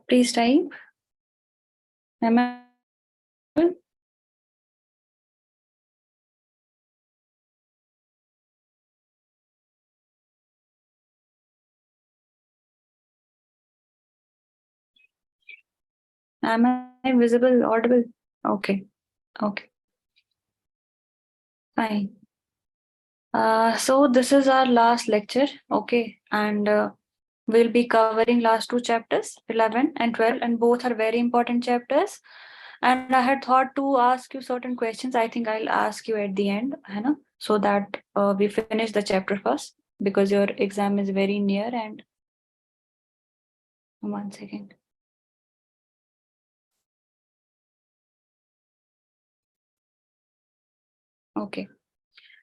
Please type. Am I audible? Am I visible, audible? Okay. Okay. Fine. So this is our last lecture. Okay. And we'll be covering last two chapters, 11 and 12, and both are very important chapters. And I had thought to ask you certain questions. I think I'll ask you at the end, Hannah, so that we finish the chapter first, because your exam is very near. And 1 second. Okay.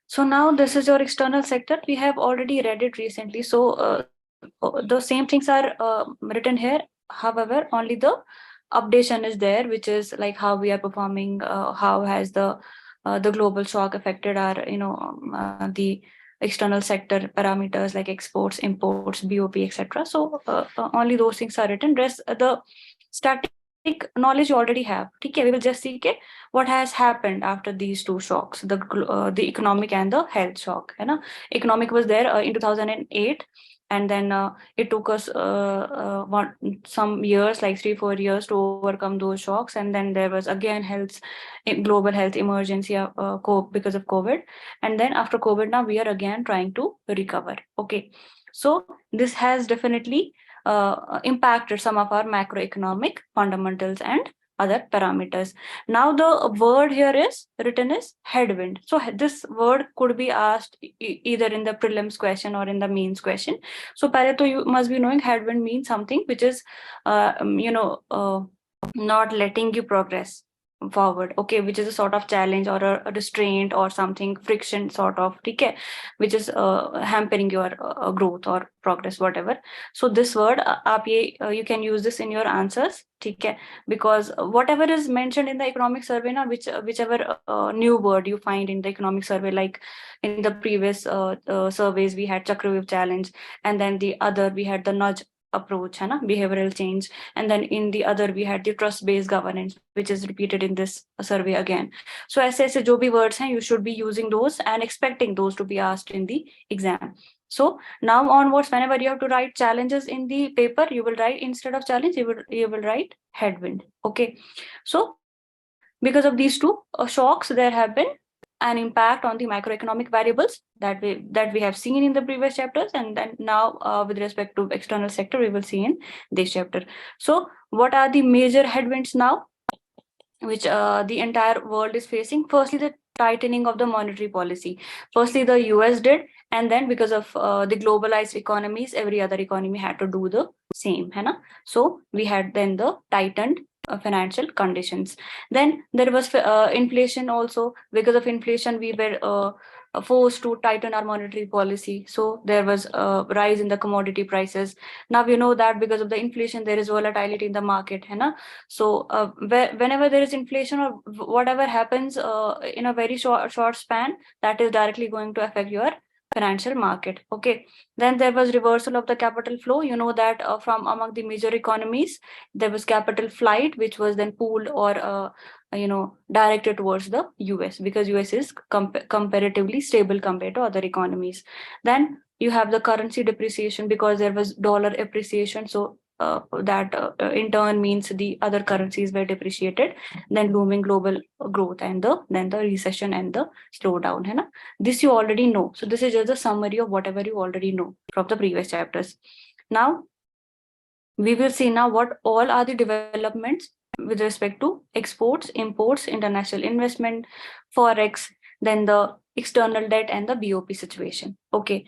So now this is your external sector. We have already read it recently. So the same things are written here. However, only the updation is there, which is like how we are performing, how has the global shock affected our, the external sector parameters like exports, imports, BOP, etc. So only those things are written. Rest the static knowledge you already have. Okay, we will just see what has happened after these two shocks, the economic and the health shock. Economic was there in 2008, and then it took us some years, like 3-4 years, to overcome those shocks. And then there was again global health emergency because of COVID. And then after COVID, now we are again trying to recover. Okay, so this has definitely impacted some of our macroeconomic fundamentals and other parameters. Now the word here is written is headwind. So this word could be asked either in the prelims question or in the mains question. So Pareto, you must be knowing headwind means something which is not letting you progress forward. Okay, which is a sort of challenge or a restraint or something, friction sort of, okay, which is hampering your growth or progress, whatever. So this word you can use this in your answers, okay, because whatever is mentioned in the economic survey now, whichever new word you find in the economic survey, like in the previous surveys we had Chakravyuh challenge, and then the other we had the nudge approach, behavioral change, and then in the other we had the trust based governance, which is repeated in this survey again. So ऐसे जो भी words हैं, you should be using those and expecting those to be asked in the exam. So now onwards, whenever you have to write challenges in the paper, you will write, instead of challenge, you will write headwind. Okay, so because of these two shocks, there have been an impact on the macroeconomic variables that we have seen in the previous chapters, and then now with respect to external sector, we will see in this chapter. So what are the major headwinds now, which the entire world is facing? Firstly, the tightening of the monetary policy. Firstly, the US did, and then because of the globalized economies, every other economy had to do the same. So we had then the tightened financial conditions. Then there was inflation also. Because of inflation, we were forced to tighten our monetary policy. So there was a rise in the commodity prices. Now we know that because of the inflation, there is volatility in the market. So whenever there is inflation or whatever happens in a very short span, that is directly going to affect your financial market. Okay, then there was reversal of the capital flow. You know that from among the major economies, there was capital flight, which was then pooled or directed towards the US, because US is comparatively stable compared to other economies. Then you have the currency depreciation, because there was dollar appreciation. So that in turn means the other currencies were depreciated. Then looming global growth, and then the recession and the slowdown. This you already know. So this is just a summary of whatever you already know from the previous chapters. Now we will see now what all are the developments with respect to exports, imports, international investment, forex, then the external debt and the BOP situation. Okay.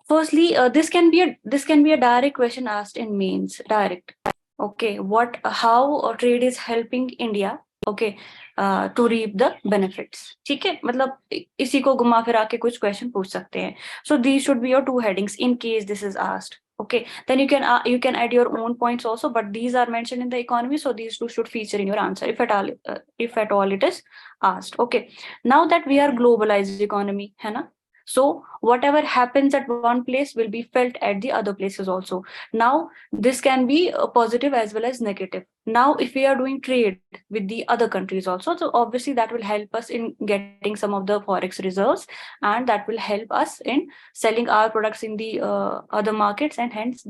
Firstly, this can be a direct question asked in mains, direct. Okay, how trade is helping India, okay, to reap the benefits. ठीक है, मतलब इसी को घुमा फिरा के कुछ question पूछ सकते हैं. So these should be your two headings in case this is asked. Okay, then you can add your own points also, but these are mentioned in the economy, so these two should feature in your answer if at all it is asked. Okay, now that we are globalized economy, है ना? So whatever happens at one place will be felt at the other places also. Now this can be positive as well as negative. Now if we are doing trade with the other countries also, so obviously that will help us in getting some of the forex reserves, and that will help us in selling our products in the other markets, and hence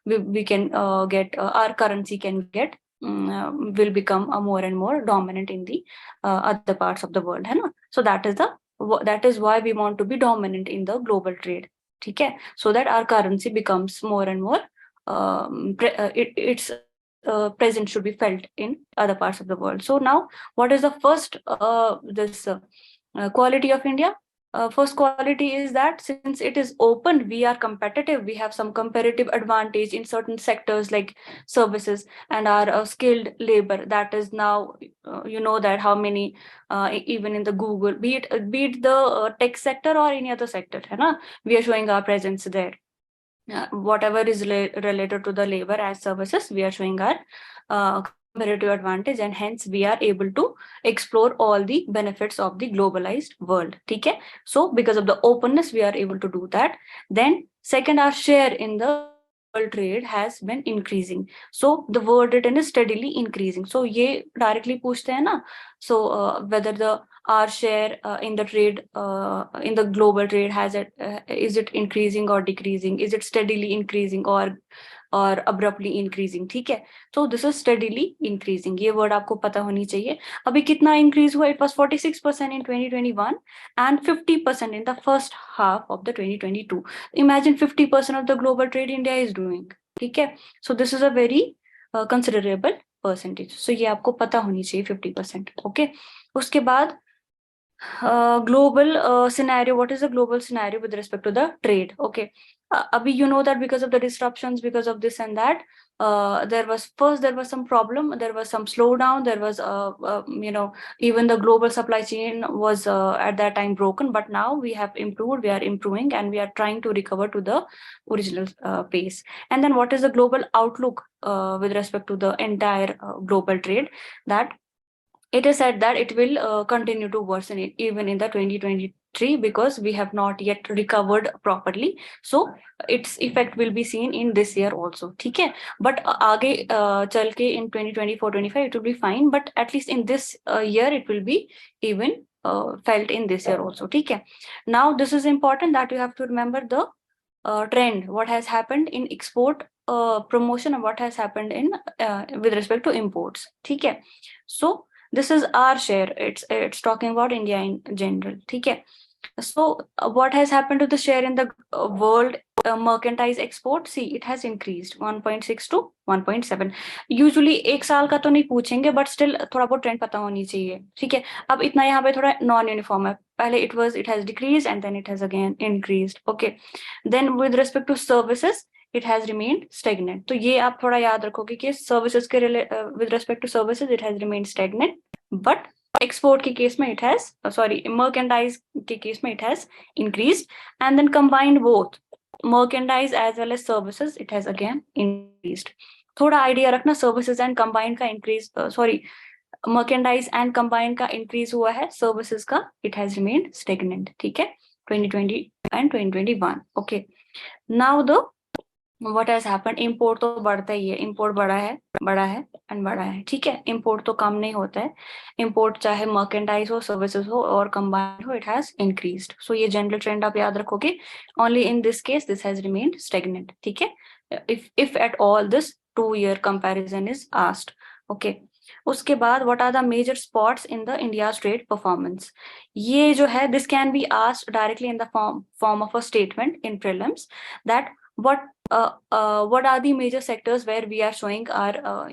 we can get our currency can get will become more and more dominant in the other parts of the world, है ना? So that is why we want to be dominant in the global trade, ठीक है? So that our currency becomes more and more its presence should be felt in other parts of the world. So now, what is the first this quality of India? First quality is that since it is open, we are competitive. We have some comparative advantage in certain sectors like services and our skilled labor. That is now, you know that how many, even in the Google, be it the tech sector or any other sector, है ना? We are showing our presence there. Whatever is related to the labor as services, we are showing our comparative advantage, and hence we are able to explore all the benefits of the globalized world. Okay, so because of the openness we are able to do that. Then second, our share in the world trade has been increasing. So the world trade is steadily increasing. So ये directly पूछते हैं ना, so whether the our share in the trade, in the global trade, is it increasing or decreasing? Is it steadily increasing or abruptly increasing? ठीक है, so this is steadily increasing. ये word आपको पता होनी चाहिए. अभी कितना increase हुआ? It was 46% in 2021 and 50% in the first half of the 2022. Imagine 50% of the global trade India is doing. ठीक है, so this is a very considerable percentage. So ये आपको पता होनी चाहिए 50%. Okay, उसके बाद global scenario. What is the global scenario with respect to the trade? Okay, abhi you know that because of the disruptions, because of this and that, there was some problem, there was some slowdown, there was you know, even the global supply chain was at that time broken, but now we have improved, we are improving, and we are trying to recover to the original pace. And then what is the global outlook with respect to the entire global trade? That it is said that it will continue to worsen even in the 2023, because we have not yet recovered properly. So its effect will be seen in this year also. ठीक है, but आगे चल के in 2024-25 it will be fine, but at least in this year it will be even felt in this year also. ठीक है, now this is important that you have to remember the trend, what has happened in export promotion and what has happened in with respect to imports. ठीक है, so this is our share. It's talking about India in general. Okay. So what has happened to the share in the world mercantile export? See, it has increased 1.6 to 1.7. Usually एक साल का तो नहीं पूछेंगे, but still थोड़ा बहुत trend पता होनी चाहिए. ठीक है, अब इतना यहाँ पे थोड़ा non uniform है. पहले it has decreased and then it has again increased. Okay. Then with respect to services, it has remained stagnant. तो ये आप थोड़ा याद रखोगे कि services के with respect to services it has remained stagnant, but export के केस में it has merchandise के केस में it has increased, and then combined both merchandise as well as services it has again increased. थोड़ा idea रखना, services and combined का increase, merchandise and combined का increase हुआ है, services का it has remained stagnant. ठीक है, 2020 and 2021. Okay, now the what has happened, import तो बढ़ता ही है, import बढ़ा है and बढ़ा है. ठीक है, import तो कम नहीं होता है, import चाहे merchandise हो, services हो और combined हो, it has increased. So ये general trend आप याद रखोगे. Only in this case this has remained stagnant. ठीक है, if at all this 2-year comparison is asked. Okay, उसके बाद what are the major spots in the India's trade performance? ये जो है, this can be asked directly in the form of a statement in prelims, that what are the major sectors where we are showing our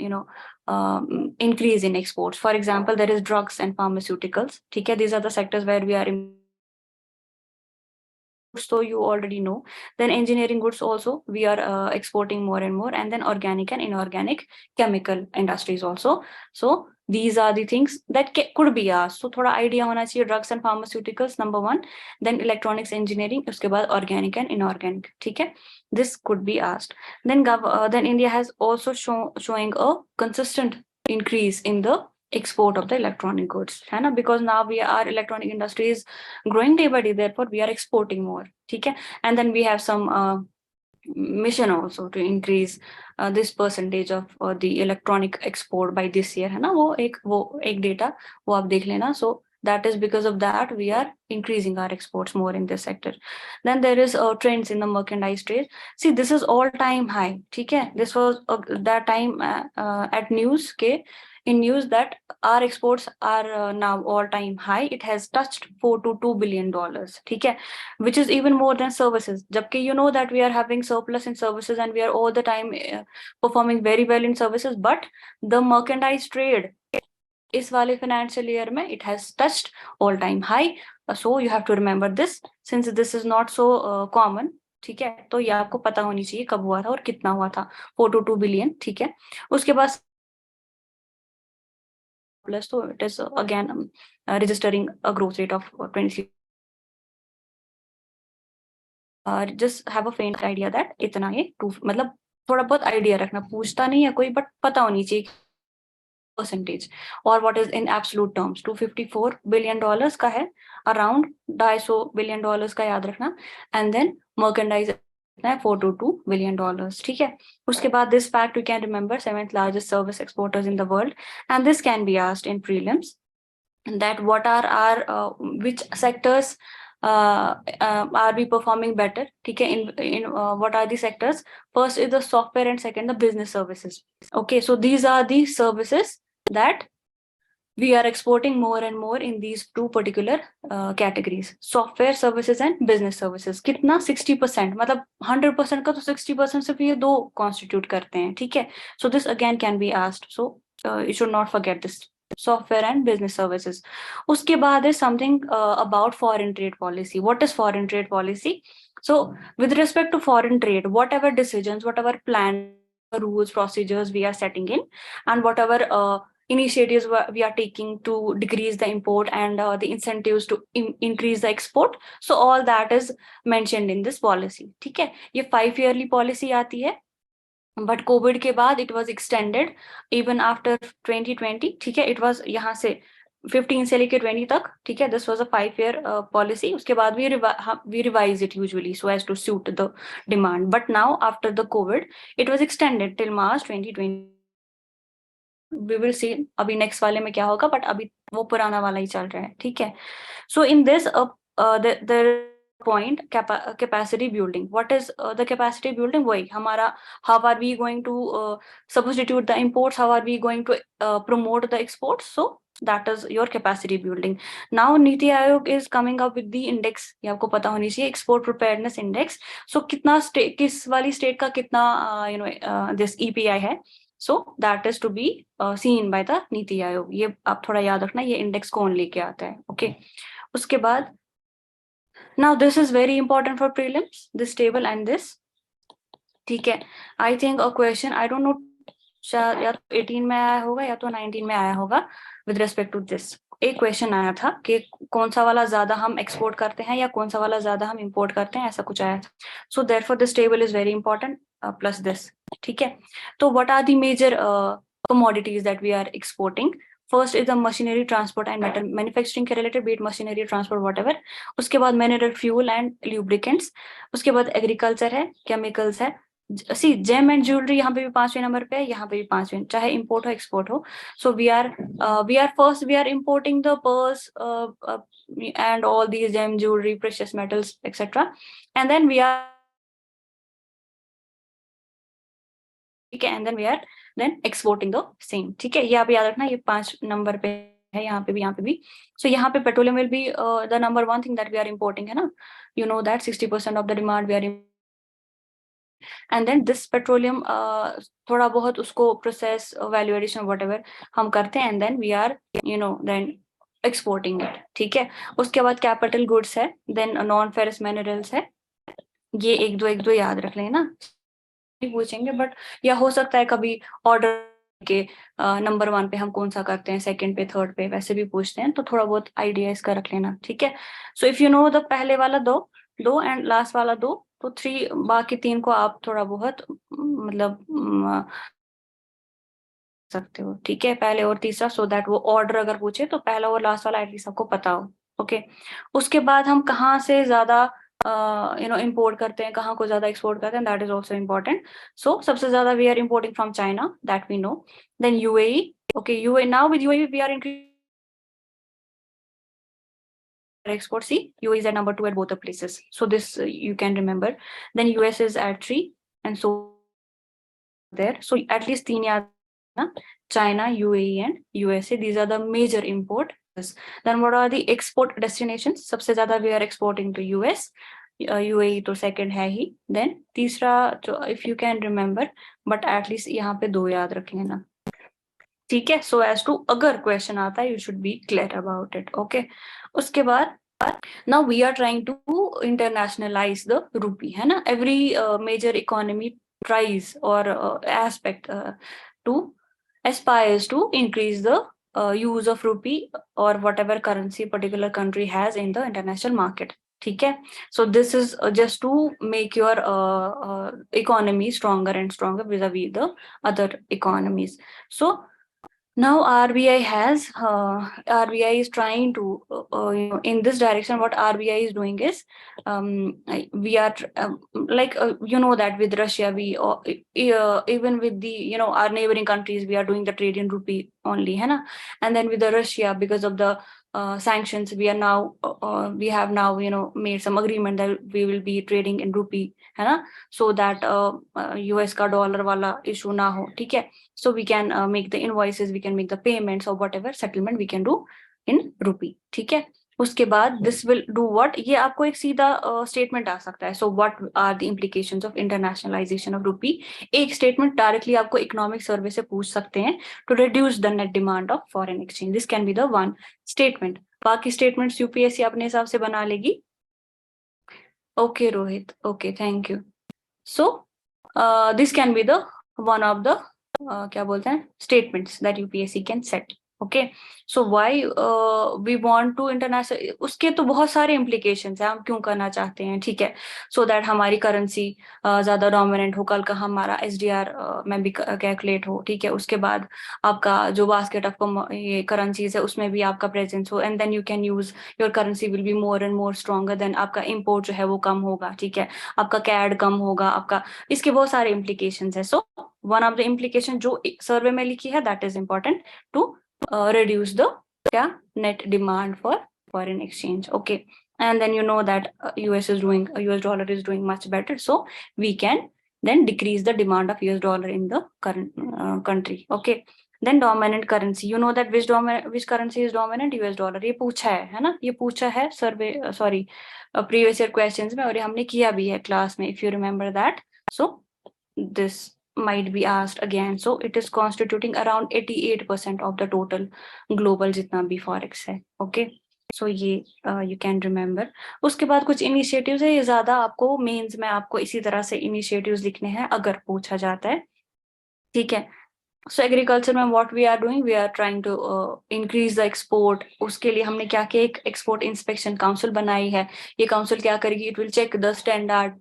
increase in exports? For example, there is drugs and pharmaceuticals. ठीक है, these are the sectors where we are so you already know. Then engineering goods also we are exporting more and more, and then organic and inorganic chemical industries also. So these are the things that could be asked. So thoda idea hona chahiye. Drugs and pharmaceuticals number 1, then electronics engineering, uske baad organic and inorganic. ठीक है, this could be asked. Then India has also showing a consistent increase in the export of the electronic goods, है ना, because now our electronic industry is growing day by day, therefore we are exporting more, ठीक है. And then we have some mission also to increase this percentage of the electronic export by this year, है ना. वो एक data वो आप देख लेना. So that is because of that we are increasing our exports more in this sector. Then there is trends in the merchandise trade. See, this is all time high, ठीक है. This was that time at news के in news that our exports are now all time high. It has touched $4 to $2 billion, ठीक है, which is even more than services. Jabki you know that we are having surplus in services and we are all the time performing very well in services, but the merchandise trade इस वाले financial year में it has touched all time high. So you have to remember this since this is not so common, ठीक है. तो ये आपको पता होनी चाहिए कब हुआ था और कितना हुआ था. 4 to 2 billion, ठीक है. उसके बाद plus, so it is again registering a growth rate of 23. Just have a faint idea that इतना ये मतलब थोड़ा बहुत आइडिया रखना, पूछता नहीं है कोई, बट पता होनी चाहिए परसेंटेज. और what is in absolute terms $254 billion का है, अराउंड $250 बिलियन का याद रखना. एंड देन मर्केंडाइज है $4 to $2 बिलियन, ठीक है. उसके बाद this fact you can remember, 7th largest service exporters in the world, and this can be asked in prelims that what are our which sectors are we performing better, ठीक है. in what are the sectors? First is the software and second the business services. Okay, so these are the services that we are exporting more and more in these two particular categories, software services and business services. कितना 60%, मतलब 100% का तो 60% सिर्फ ये दो constitute करते हैं, ठीक है. So this again can be asked, so you should not forget this, software and business services. उसके बाद is something about foreign trade policy. What is foreign trade policy? So with respect to foreign trade, whatever decisions, whatever plan, rules, procedures we are setting in, and whatever initiatives we are taking to decrease the import and the incentives to increase the export, so all that is mentioned in this policy, ठीक है. ये 5 yearly policy आती है, but Covid के बाद it was extended even after 2020, ठीक है. It was यहाँ से 15 से लेके 20 तक, ठीक है. This was a 5 year policy. उसके बाद we revise it usually so as to suit the demand, but now after the COVID it was extended till March 2020. we will see अभी नेक्स्ट वाले में क्या होगा, बट अभी वो पुराना वाला ही चल रहा है, ठीक है. So in this there point capacity building. What is the capacity building? वही हमारा, how are we going to substitute the imports, how are we going to promote the exports? So that is your capacity building. Now NITI Aayog is coming up with the index, ये आपको पता होनी चाहिए, export preparedness index. So कितना किस वाली state का कितना this EPI है. So that is to be seen by the NITI Aayog. ये आप थोड़ा याद रखना, ये इंडेक्स कौन लेके आता है, ओके. उसके बाद now this is very important for prelims, this table and this, ठीक है. I think a question, I don't know, या तो 18 में आया होगा या तो 19 में आया होगा. with respect to this एक क्वेश्चन आया था कि कौन सा वाला ज्यादा हम एक्सपोर्ट करते हैं या कौन सा वाला ज्यादा हम इंपोर्ट करते हैं, ऐसा कुछ आया था. So therefore this table is very important plus this, ठीक है. तो what are the major commodities that we are exporting? First is the machinery, transport and metal manufacturing के related, be it machinery, transport, whatever. उसके बाद mineral fuel and lubricants. उसके बाद agriculture है, chemicals है. सी जेम एंड ज्वेलरी यहाँ पे भी 5वें नंबर पे है, यहाँ पे भी 5वें, चाहे इंपोर्ट हो एक्सपोर्ट हो. So we are first we are importing the purse and all these gem jewellery, precious metals etcetera, and then we are, ठीक है, and then we are then exporting the same, ठीक है. ये आप याद रखना, ये 5 नंबर पे है, यहाँ पे भी, यहाँ पे भी. सो यहाँ पे petroleum will be the number 1 thing that we are importing, है ना. You know that 60% of the demand we are, and then this petroleum थोड़ा बहुत उसको प्रोसेस, वैल्यू एडिशन, व्हाटएवर हम करते हैं, and then we are then exporting it, ठीक है. उसके बाद कैपिटल गुड्स है, देन नॉन फेरस मिनरल्स है. ये एक दो याद रख लें ना, पूछेंगे, बट या हो सकता है कभी ऑर्डर के नंबर 1 पे हम कौन सा करते हैं, सेकंड पे, थर्ड पे, वैसे भी पूछते हैं, तो थोड़ा बहुत आइडिया इसका रख लेना, ठीक है. सो इफ यू नो द पहले वाला दो एंड लास्ट वाला 2, तो 3, बाकी 3 को आप थोड़ा बहुत मतलब सकते हो, ठीक है, पहले और तीसरा, सो दैट वो ऑर्डर अगर पूछे तो पहला और लास्ट वाला एटलीस्ट आपको पता हो। ओके, उसके बाद हम कहाँ से ज्यादा इंपोर्ट करते हैं, कहाँ को ज्यादा एक्सपोर्ट करते हैं, that is also important. So सबसे ज्यादा we are importing from China, that we know. Then UAE, okay, UAE, now with UAE we are increasing export. See, UAE is at number 2 at both the places, so this you can remember. Then US is at 3, and so there, so at least 3 yaad na, China, UAE and USA, these are the major import. Then what are the export destinations? सबसे ज्यादा we are exporting to US, UAE तो second है ही, then तीसरा जो if you can remember, but at least यहाँ पे 2 याद रख लेना, ठीक है, so as to अगर question आता है you should be clear about it. Okay, उसके बाद now we are trying to internationalize the rupee, है ना, every major economy tries or aspect to aspires to increase the use of rupee or whatever currency particular country has in the international market, ठीक है, so this is just to make your economy stronger and stronger vis-a-vis the other economies. So now RBI is trying to in this direction. What RBI is doing is we are like that with Russia we even with the our neighboring countries we are doing the trade in rupee only, है ना, and then with the Russia, because of the sanctions, we are now we have now made some agreement that we will be trading in rupee, है ना, so that US का dollar वाला issue ना हो, ठीक है, so we can make the invoices, we can make the payments or whatever settlement we can do in rupee, ठीक है, उसके बाद this will do what, ये आपको एक सीधा statement आ सकता है, so what are the implications of internationalization of rupee, एक statement directly आपको economic survey से पूछ सकते हैं, to reduce the net demand of foreign exchange, this can be the one statement, बाकी statements UPSC अपने हिसाब से बना लेगी. Okay Rohit, okay, thank you. So this can be the one of the क्या बोलते हैं statements that UPSC can set. Okay, so why we want to international, उसके तो बहुत सारे implications हैं, हम क्यों करना चाहते हैं, ठीक है, so that हमारी currency ज्यादा dominant हो, कल का हमारा SDR में भी calculate हो, ठीक है, उसके बाद आपका जो basket of ये currencies है उसमें भी आपका presence हो, and then you can use your currency will be more and more stronger, then आपका import जो है वो कम होगा, ठीक है, आपका CAD कम होगा, आपका इसके बहुत सारे implications है. So one of the implication जो सर्वे में लिखी है, that is important to reduce the net demand for foreign exchange. Okay, and then that US dollar is doing much better, so we can then decrease the demand of US dollar in the current country. Okay, then dominant currency, that which currency is dominant, US dollar, ये पूछा है ना, ये पूछा है सर्वे sorry previous year questions में, और ये हमने किया भी है क्लास में, if you remember that. So this might be asked again. So it is constituting around 88% of the total global जितना भी forex है. Okay, so ये you can remember. उसके बाद कुछ initiatives है, ये ज्यादा आपको मेंस में आपको इसी तरह से initiatives लिखने हैं अगर पूछा जाता है, ठीक है. So agriculture में what we are doing, we are trying to increase the export. उसके लिए हमने क्या किया, एक export inspection council बनाई है. ये council क्या करेगी, it will check the standard.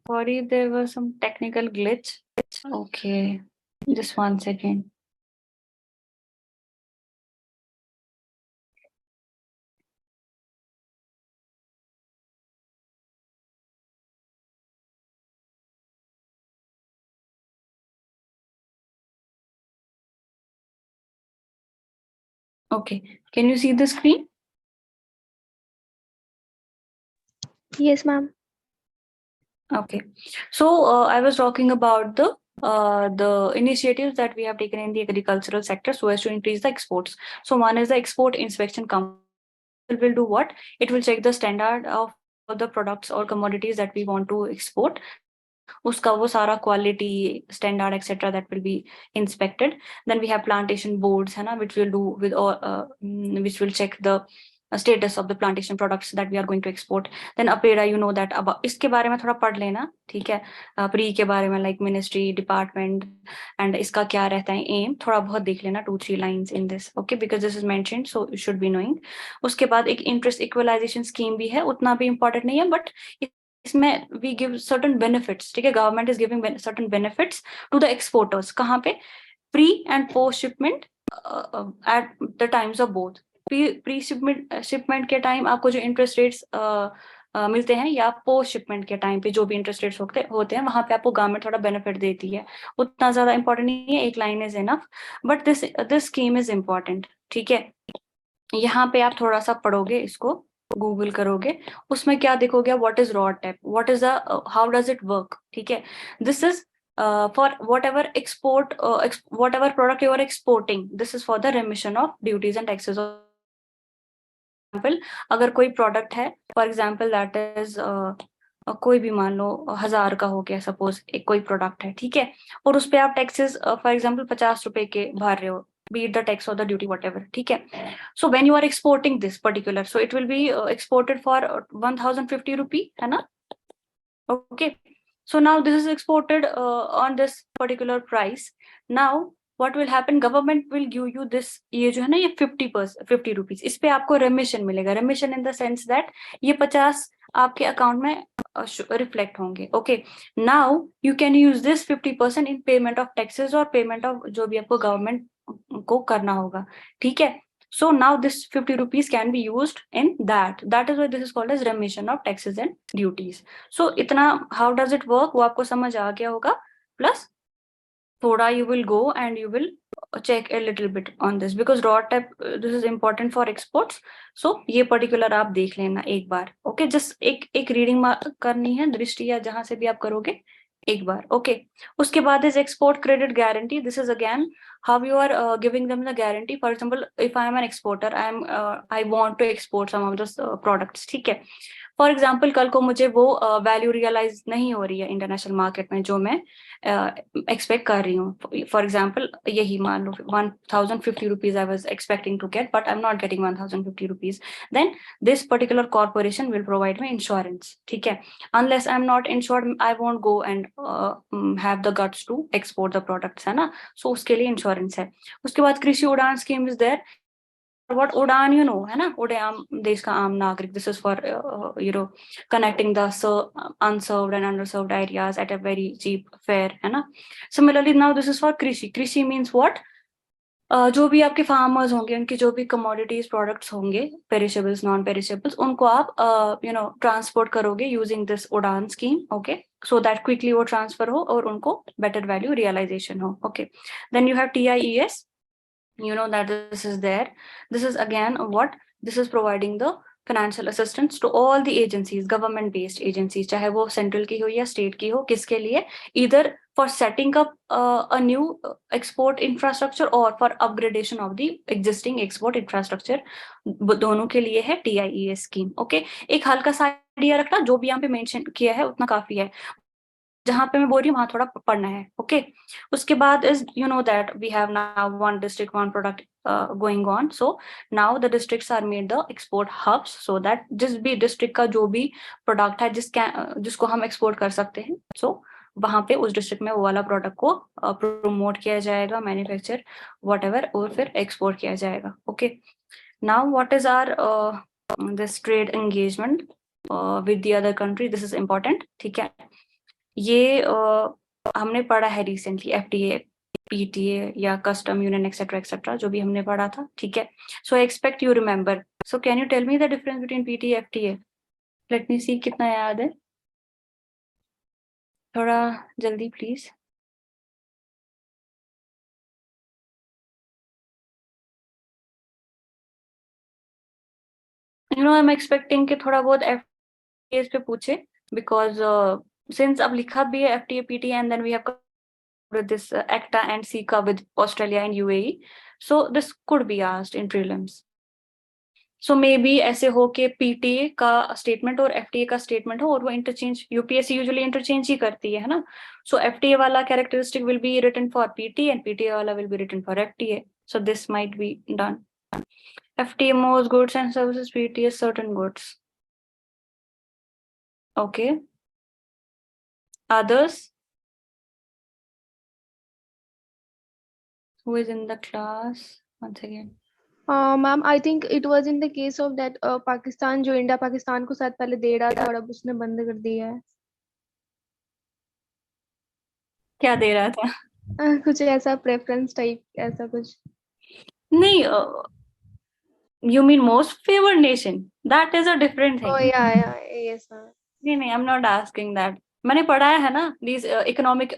Sorry, there was some technical glitch. Okay, just 1 second. Okay, can you see the screen? Yes, ma'am. Okay, so I was talking about the the initiatives that we have taken in the agricultural sector so as to increase the exports. So one is the export inspection council will do what? It will check the standard of the products or commodities that we want to export. Uska wo sara quality standard etc that will be inspected. Then we have plantation boards है ना, which will do with which will check the status of the plantation products that we are going to export. Then APEDA, you know that, अब इसके बारे में थोड़ा पढ़ लेना, ठीक है, प्री के बारे में, like ministry, department, and इसका क्या रहता है aim, थोड़ा बहुत देख लेना, 2-3 lines in this, okay, because this is mentioned, so you should be knowing. उसके बाद एक interest equalization scheme भी है, उतना भी important नहीं है, but इसमें we give certain benefits, ठीक है, government is giving certain benefits to the exporters. कहाँ पे? Pre and post shipment at the times of both. Pre shipment के टाइम आपको जो इंटरेस्ट रेट्स मिलते हैं, या पोस्ट शिपमेंट के टाइम पे जो भी इंटरेस्ट रेट्स होते हैं, वहां पे आपको गवर्नमेंट थोड़ा बेनिफिट देती है. उतना ज्यादा इंपॉर्टेंट नहीं है, एक line is enough, but this scheme is important, ठीक है. यहाँ पे आप थोड़ा सा पढ़ोगे, इसको गूगल करोगे, उसमें क्या देखोगे, what is RoDTEP, what is the, how does it work, ठीक है. This is for whatever export, whatever product you are exporting, this is for the remission of duties and taxes. अगर कोई प्रोडक्ट है, for example that is कोई भी मान लो 1000 का हो गया, सपोज एक कोई प्रोडक्ट है, ठीक है, और उस पे आप टैक्सेस फॉर एग्जाम्पल 50 रुपए के भर रहे हो, be it the tax or the duty, whatever, ठीक है. So when you are exporting this particular, so it will be exported for 1050 rupee, है ना, okay. So now this is exported on this particular price. Now what will happen, government will give you this, ये जो है ना, ये 50 rupees, इस पे आपको remission मिलेगा. remission in the sense that ये 50 आपके अकाउंट में रिफ्लेक्ट होंगे, okay. Now you can use this 50% in payment of taxes और पेमेंट ऑफ जो भी आपको गवर्नमेंट को करना होगा, ठीक है. So now this 50 rupees can be used in that. That is why this is called as remission of taxes and duties. So इतना how does it work वो आपको समझ आ गया होगा. Plus थोड़ा you will go and you will check a little bit on this because RoDTEP this is important for exports. So ये particular आप देख लेना एक बार, okay. Just एक reading करनी है, दृष्टि या जहां से भी आप करोगे एक बार, okay. उसके बाद is export credit guarantee. This is again how you are giving them the guarantee. For example, if I am an exporter, I want to export some of those products, ठीक है. फॉर एग्जाम्पल कल को मुझे वो value realise नहीं हो रही है इंटरनेशनल मार्केट में जो मैं एक्सपेक्ट कर रही हूँ. फॉर एग्जाम्पल यही मान लो 1050 rupees I was expecting to get, but I am not getting 1050 rupees. Then this particular corporation will provide me insurance, ठीक है. Unless I am not insured, I won't go and have the guts to export the products, है ना. सो उसके लिए insurance है. उसके बाद कृषि उड़ान स्कीम इज देयर. What उड़ान, you know, है ना, उड़े आम देश का आम नागरिक. This is for connecting the unserved and underserved areas at a very cheap fare, है ना. Similarly now this is for कृषि. कृषि means what? जो भी आपके फार्मर्स होंगे, उनके जो भी कमोडिटीज प्रोडक्ट्स होंगे, पेरिशेबल्स, नॉन पेरिशेबल्स, उनको आप ट्रांसपोर्ट करोगे using this Udan scheme, okay, so that quickly वो ट्रांसफर हो और उनको बेटर वैल्यू रियलाइजेशन हो, okay. Then you have TIES. You know that this is there. This is again what? This is providing the financial assistance to all the agencies, government based agencies, चाहे वो central की हो या state की हो. किसके लिए? either for setting up a new export infrastructure or for upgradation of the existing export infrastructure. दोनों के लिए है TIES scheme, okay. एक हल्का सा आइडिया रखना, जो भी यहाँ पे मेंशन किया है उतना काफी है, जहां पे मैं बोल रही हूँ वहां थोड़ा पढ़ना है, ओके. उसके बाद is you know that we have now one district one product going on. So now the districts are made the export hubs, so that जिस भी डिस्ट्रिक्ट का जो भी प्रोडक्ट है जिसको हम एक्सपोर्ट कर सकते हैं, सो वहां पे उस डिस्ट्रिक्ट में वो वाला प्रोडक्ट को प्रमोट किया जाएगा, मैन्युफैक्चर व्हाटएवर, और फिर एक्सपोर्ट किया जाएगा, okay. Now what is our this trade engagement with the other country. This is important, ठीक है. ये हमने पढ़ा है रिसेंटली, FTA, PTA या कस्टम यूनियन एक्सेट्रा एक्सेट्रा, जो भी हमने पढ़ा था, ठीक है. So I expect you remember. So can you tell me the difference between PTA FTA? Let me see कितना याद है, थोड़ा जल्दी प्लीज. आई एम एक्सपेक्टिंग कि थोड़ा बहुत FTA पे पूछे, बिकॉज सिंस अब लिखा भी है FTA PTA and then we have with this ACTA and CICA with Australia and UAE. So this could be asked in prelims. So maybe ऐसे हो के PTA का स्टेटमेंट और FTA का स्टेटमेंट हो और वो इंटरचेंज, यूपीएससी यूजुअली इंटरचेंज ही करती है ना. सो FTA वाला characteristic will be written for PTA and PTA वाला will be written for FTA. So this might be done. FTA most goods and services, PTA certain goods. Okay. Others? Who is in the class? Once again. Ma'am I think it was in the case of that Pakistan, जो India Pakistan को शायद पहले दे रहा था और अब उसने बंद कर दिया है. क्या दे रहा था? कुछ ऐसा प्रेफरेंस टाइप, ऐसा कुछ. नहीं, you mean most favored nation? That is a different thing. Oh yeah, yes ma'am. नहीं, I'm not asking that. मैंने पढ़ाया है ना these economic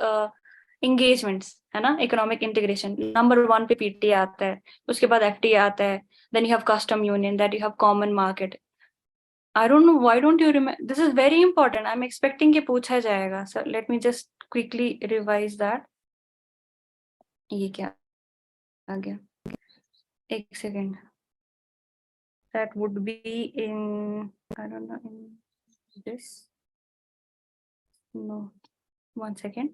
engagements, है ना, economic integration. Number 1 पे PTA आता है, उसके बाद FTA आता है, then you have custom union, then you have common market. I don't know, why don't you remember? This is very important. I'm expecting कि पूछा जाएगा. So let me just quickly revise that. ये क्या आ गया? एक second. That would be in, I don't know, in this. No, 1 second.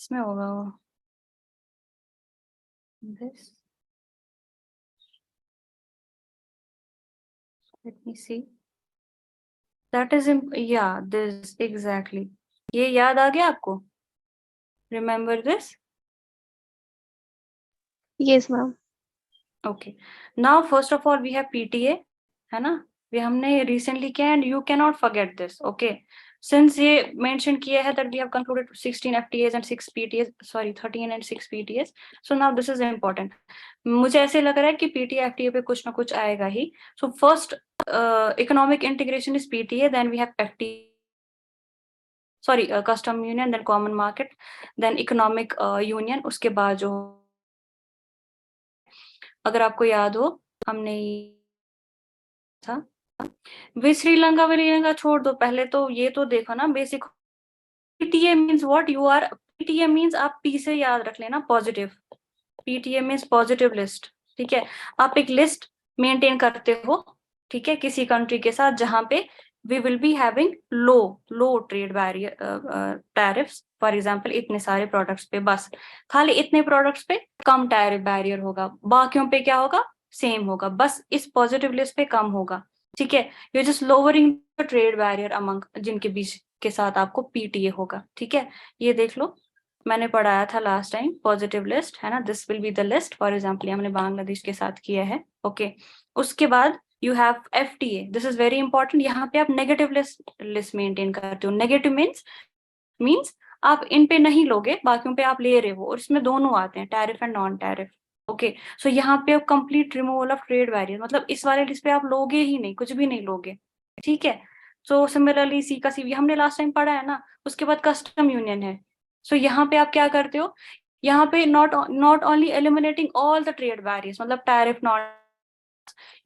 इसमें होगा वो. This. Let me see. That is, yeah, this exactly. ये याद आ गया आपको? Remember this? Yes ma'am. Okay. Now, first of all, we have PTA, है ना? ये हमने recently किया, and you cannot forget this. Okay. Since ये mention किया है that we have concluded 16 FTAs and 6 PTAs, sorry, 13 and 6 PTAs. So now this is important. मुझे ऐसे लग रहा है कि PTA FTA पे कुछ ना कुछ आएगा ही. So first, economic integration is PTA, then we have FTA. Sorry, custom union, then common market, then economic union. उसके बाद जो, अगर आपको याद हो, हमने था वे श्रीलंका छोड़ दो, पहले तो ये तो देखो ना basic. PTA means what? You are, PTA means आप P से याद रख लेना, positive. PTA means positive list. ठीक है, आप एक लिस्ट मेंटेन करते हो, ठीक है, किसी कंट्री के साथ जहां पे we will be having low trade barrier tariffs. For example, इतने सारे प्रोडक्ट्स पे, बस खाली इतने प्रोडक्ट्स पे कम टैरिफ बैरियर होगा, बाकियों पे क्या होगा? सेम होगा, बस इस पॉजिटिव लिस्ट पे कम होगा. ठीक है, you just lowering the trade barrier among जिनके बीच के साथ आपको PTA होगा. ठीक है, ये देख लो, मैंने पढ़ाया था लास्ट टाइम, पॉजिटिव लिस्ट है ना, this will be the list. For example हमने बांग्लादेश के साथ किया है. ओके, उसके बाद you have FTA. This is very important. यहाँ पे आप नेगेटिव लिस्ट मेंटेन करते हो. नेगेटिव मीन्स आप इन पे नहीं लोगे, बाकियों पे आप ले रहे हो, और इसमें दोनों आते हैं, tariff and non tariff. Okay, so यहाँ पे complete removal of trade barrier, मतलब इस वाले लिस्ट पे आप लोगे ही नहीं, कुछ भी नहीं लोगे. ठीक है, सो सिमिलरली सी का सी हमने लास्ट टाइम पढ़ा है ना. उसके बाद कस्टम यूनियन है. सो यहाँ पे आप क्या करते हो? यहाँ पे not only eliminating all the trade barriers, मतलब tariff not,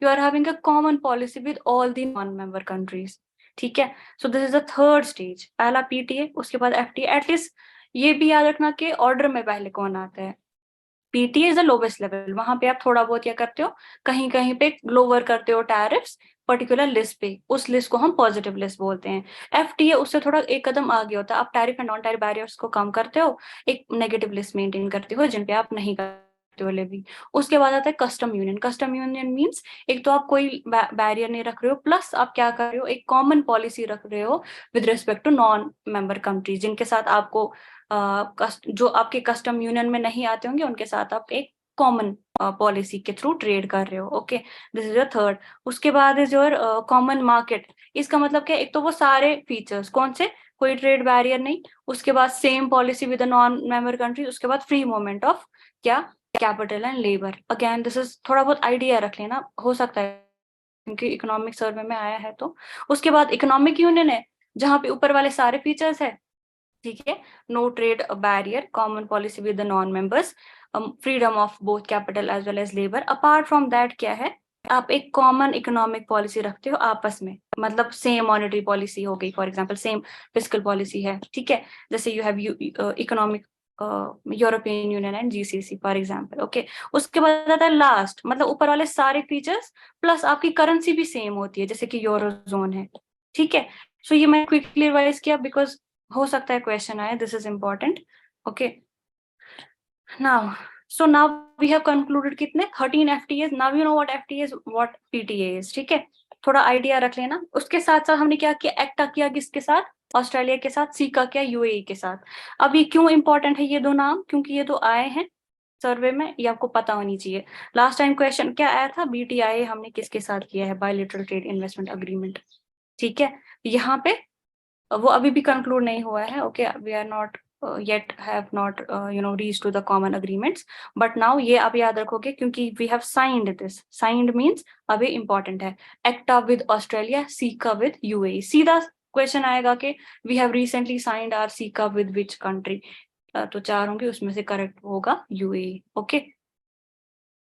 you are having a common policy with all the non-member countries. ठीक है, so this is the third stage. पहला PTA, उसके बाद FTA. एटलीस्ट ये भी याद रखना कि ऑर्डर में पहले कौन आता है. PTA is the lowest level, वहां पे आप थोड़ा बहुत क्या करते हो, कहीं कहीं पे लोअर करते हो टैरिफ्स पर्टिकुलर लिस्ट पे, उस लिस्ट को हम पॉजिटिव लिस्ट बोलते हैं. FTA उससे थोड़ा एक कदम आगे होता है, आप tariff and non tariff barriers को कम करते हो, एक नेगेटिव लिस्ट मेंटेन करते हो जिन पे आप नहीं करते हो लेवी. उसके बाद आता है custom union. Custom union means एक तो आप कोई बैरियर नहीं रख रहे हो, प्लस आप क्या कर रहे हो, एक कॉमन पॉलिसी रख रहे हो with respect to non member countries, जिनके साथ आपको जो आपके कस्टम यूनियन में नहीं आते होंगे, उनके साथ आप एक कॉमन पॉलिसी के थ्रू ट्रेड कर रहे हो. Okay, this is your third. उसके बाद इज योर कॉमन मार्केट. इसका मतलब क्या? एक तो वो सारे फीचर्स कौन से, कोई ट्रेड बैरियर नहीं, उसके बाद same policy with non member countries, उसके बाद फ्री मूवमेंट ऑफ क्या, capital and labour. Again this is, थोड़ा बहुत आइडिया रख लेना, हो सकता है क्योंकि इकोनॉमिक सर्वे में आया है तो. उसके बाद इकोनॉमिक यूनियन है, जहां पे ऊपर वाले सारे फीचर्स है. ठीक है, no trade barrier, common policy with the non members, freedom of both capital as well as labour. Apart from that क्या है, आप एक कॉमन इकोनॉमिक पॉलिसी रखते हो आपस में, मतलब सेम मॉनेटरी पॉलिसी हो गई, for example same fiscal policy है. ठीक है, जैसे you have economic European union and GCC for example. Okay, उसके बाद आता है लास्ट, मतलब ऊपर वाले सारे फीचर्स प्लस आपकी करेंसी भी सेम होती है, जैसे कि यूरोजोन है, ठीक है। सो ये मैं क्विकली रिवाइज किया बिकॉज हो सकता है क्वेश्चन आए, this is important. Okay, now so now we have concluded कितने 13 FTAs. now you know what FTA is, what PTA is, ठीक है, थोड़ा आइडिया रख लेना। उसके साथ साथ हमने क्या किया, एक्टा किया किसके साथ, ऑस्ट्रेलिया के साथ, सीका किया यूएई के साथ। अब ये क्यों इंपॉर्टेंट है ये दो नाम, क्योंकि ये दो आए हैं सर्वे में, ये आपको पता होनी चाहिए। लास्ट टाइम क्वेश्चन क्या आया था, BTIA हमने किसके साथ किया है, बायलैटरल ट्रेड इन्वेस्टमेंट अग्रीमेंट, ठीक है। यहाँ पे वो अभी भी कंक्लूड नहीं हुआ है। Okay, we are not yet have not reached to the common agreements, but now ये आप याद रखोगे क्योंकि we have signed this, signed means अभी important है, ECTA with Australia, CICA with UAE। सीधा क्वेश्चन आएगा कि we have recently signed our CICA with which country, तो चार होंगे उसमें से करेक्ट होगा UAE। Okay,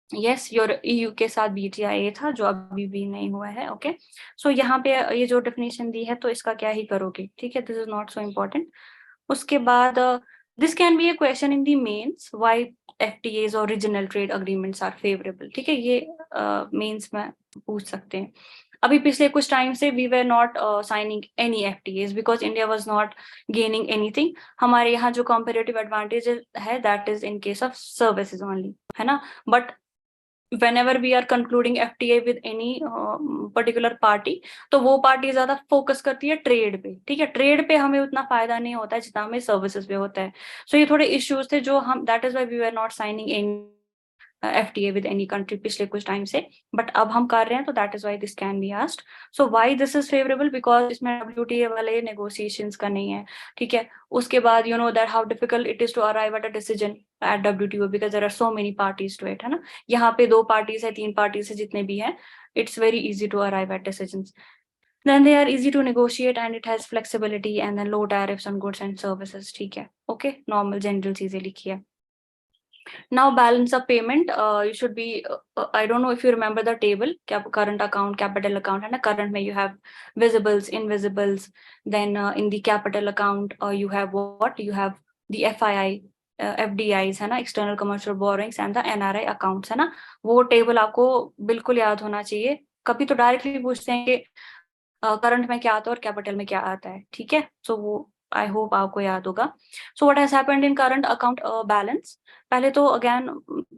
yes, your EU के साथ BTIA था जो अभी भी नहीं हुआ है। ओके, सो यहाँ पे ये जो डेफिनेशन दी है तो इसका क्या ही करोगे, ठीक है, this is not so important. उसके बाद this can be a question in the mains, why FTAs और regional trade agreements are favourable, ठीक है, ये मेंस में पूछ सकते हैं। अभी पिछले कुछ टाइम से we were not signing any FTAs because India was not gaining anything. हमारे यहाँ जो कॉम्पेरेटिव एडवांटेज है that is in case of services only, है ना। But whenever we are concluding FTA with any particular party, तो वो party ज्यादा focus करती है ट्रेड पे, ठीक है, ट्रेड पे हमें उतना फायदा नहीं होता है जितना हमें सर्विसेज पे होता है। सो ये थोड़े इश्यूज थे जो हम, that is why we are not signing any FTA with any country पिछले कुछ टाइम से, बट अब हम कर रहे हैं तो that is why this can be asked. So why this is favourable, because इसमें WTA वाले नेगोशिएशंस का नहीं है, ठीक है। उसके बाद you know that how difficult it is to arrive at a decision at WTO because there are so many parties to it, है ना। यहाँ पे 2 पार्टीज है, 3 पार्टीज है, जितने भी हैं, it's very easy to arrive at decisions. then they are easy to negotiate and it has flexibility and then low tariffs on goods and services, ठीक है। okay, normal general चीजें लिखी है। Now balance of payment, you should be, I don't know if you remember the table, current account, capital account, and current में you have visibles, invisibles, then in the capital account you have what? You have the FII, FDIs, है ना, external commercial borrowings and the NRI accounts, है ना। वो table आपको बिल्कुल याद होना चाहिए। कभी तो डायरेक्टली पूछते हैं कि करंट में क्या आता है और कैपिटल में क्या आता है, ठीक है। सो वो आई होप आपको याद होगा। So what has happened in current account balance, पहले तो अगेन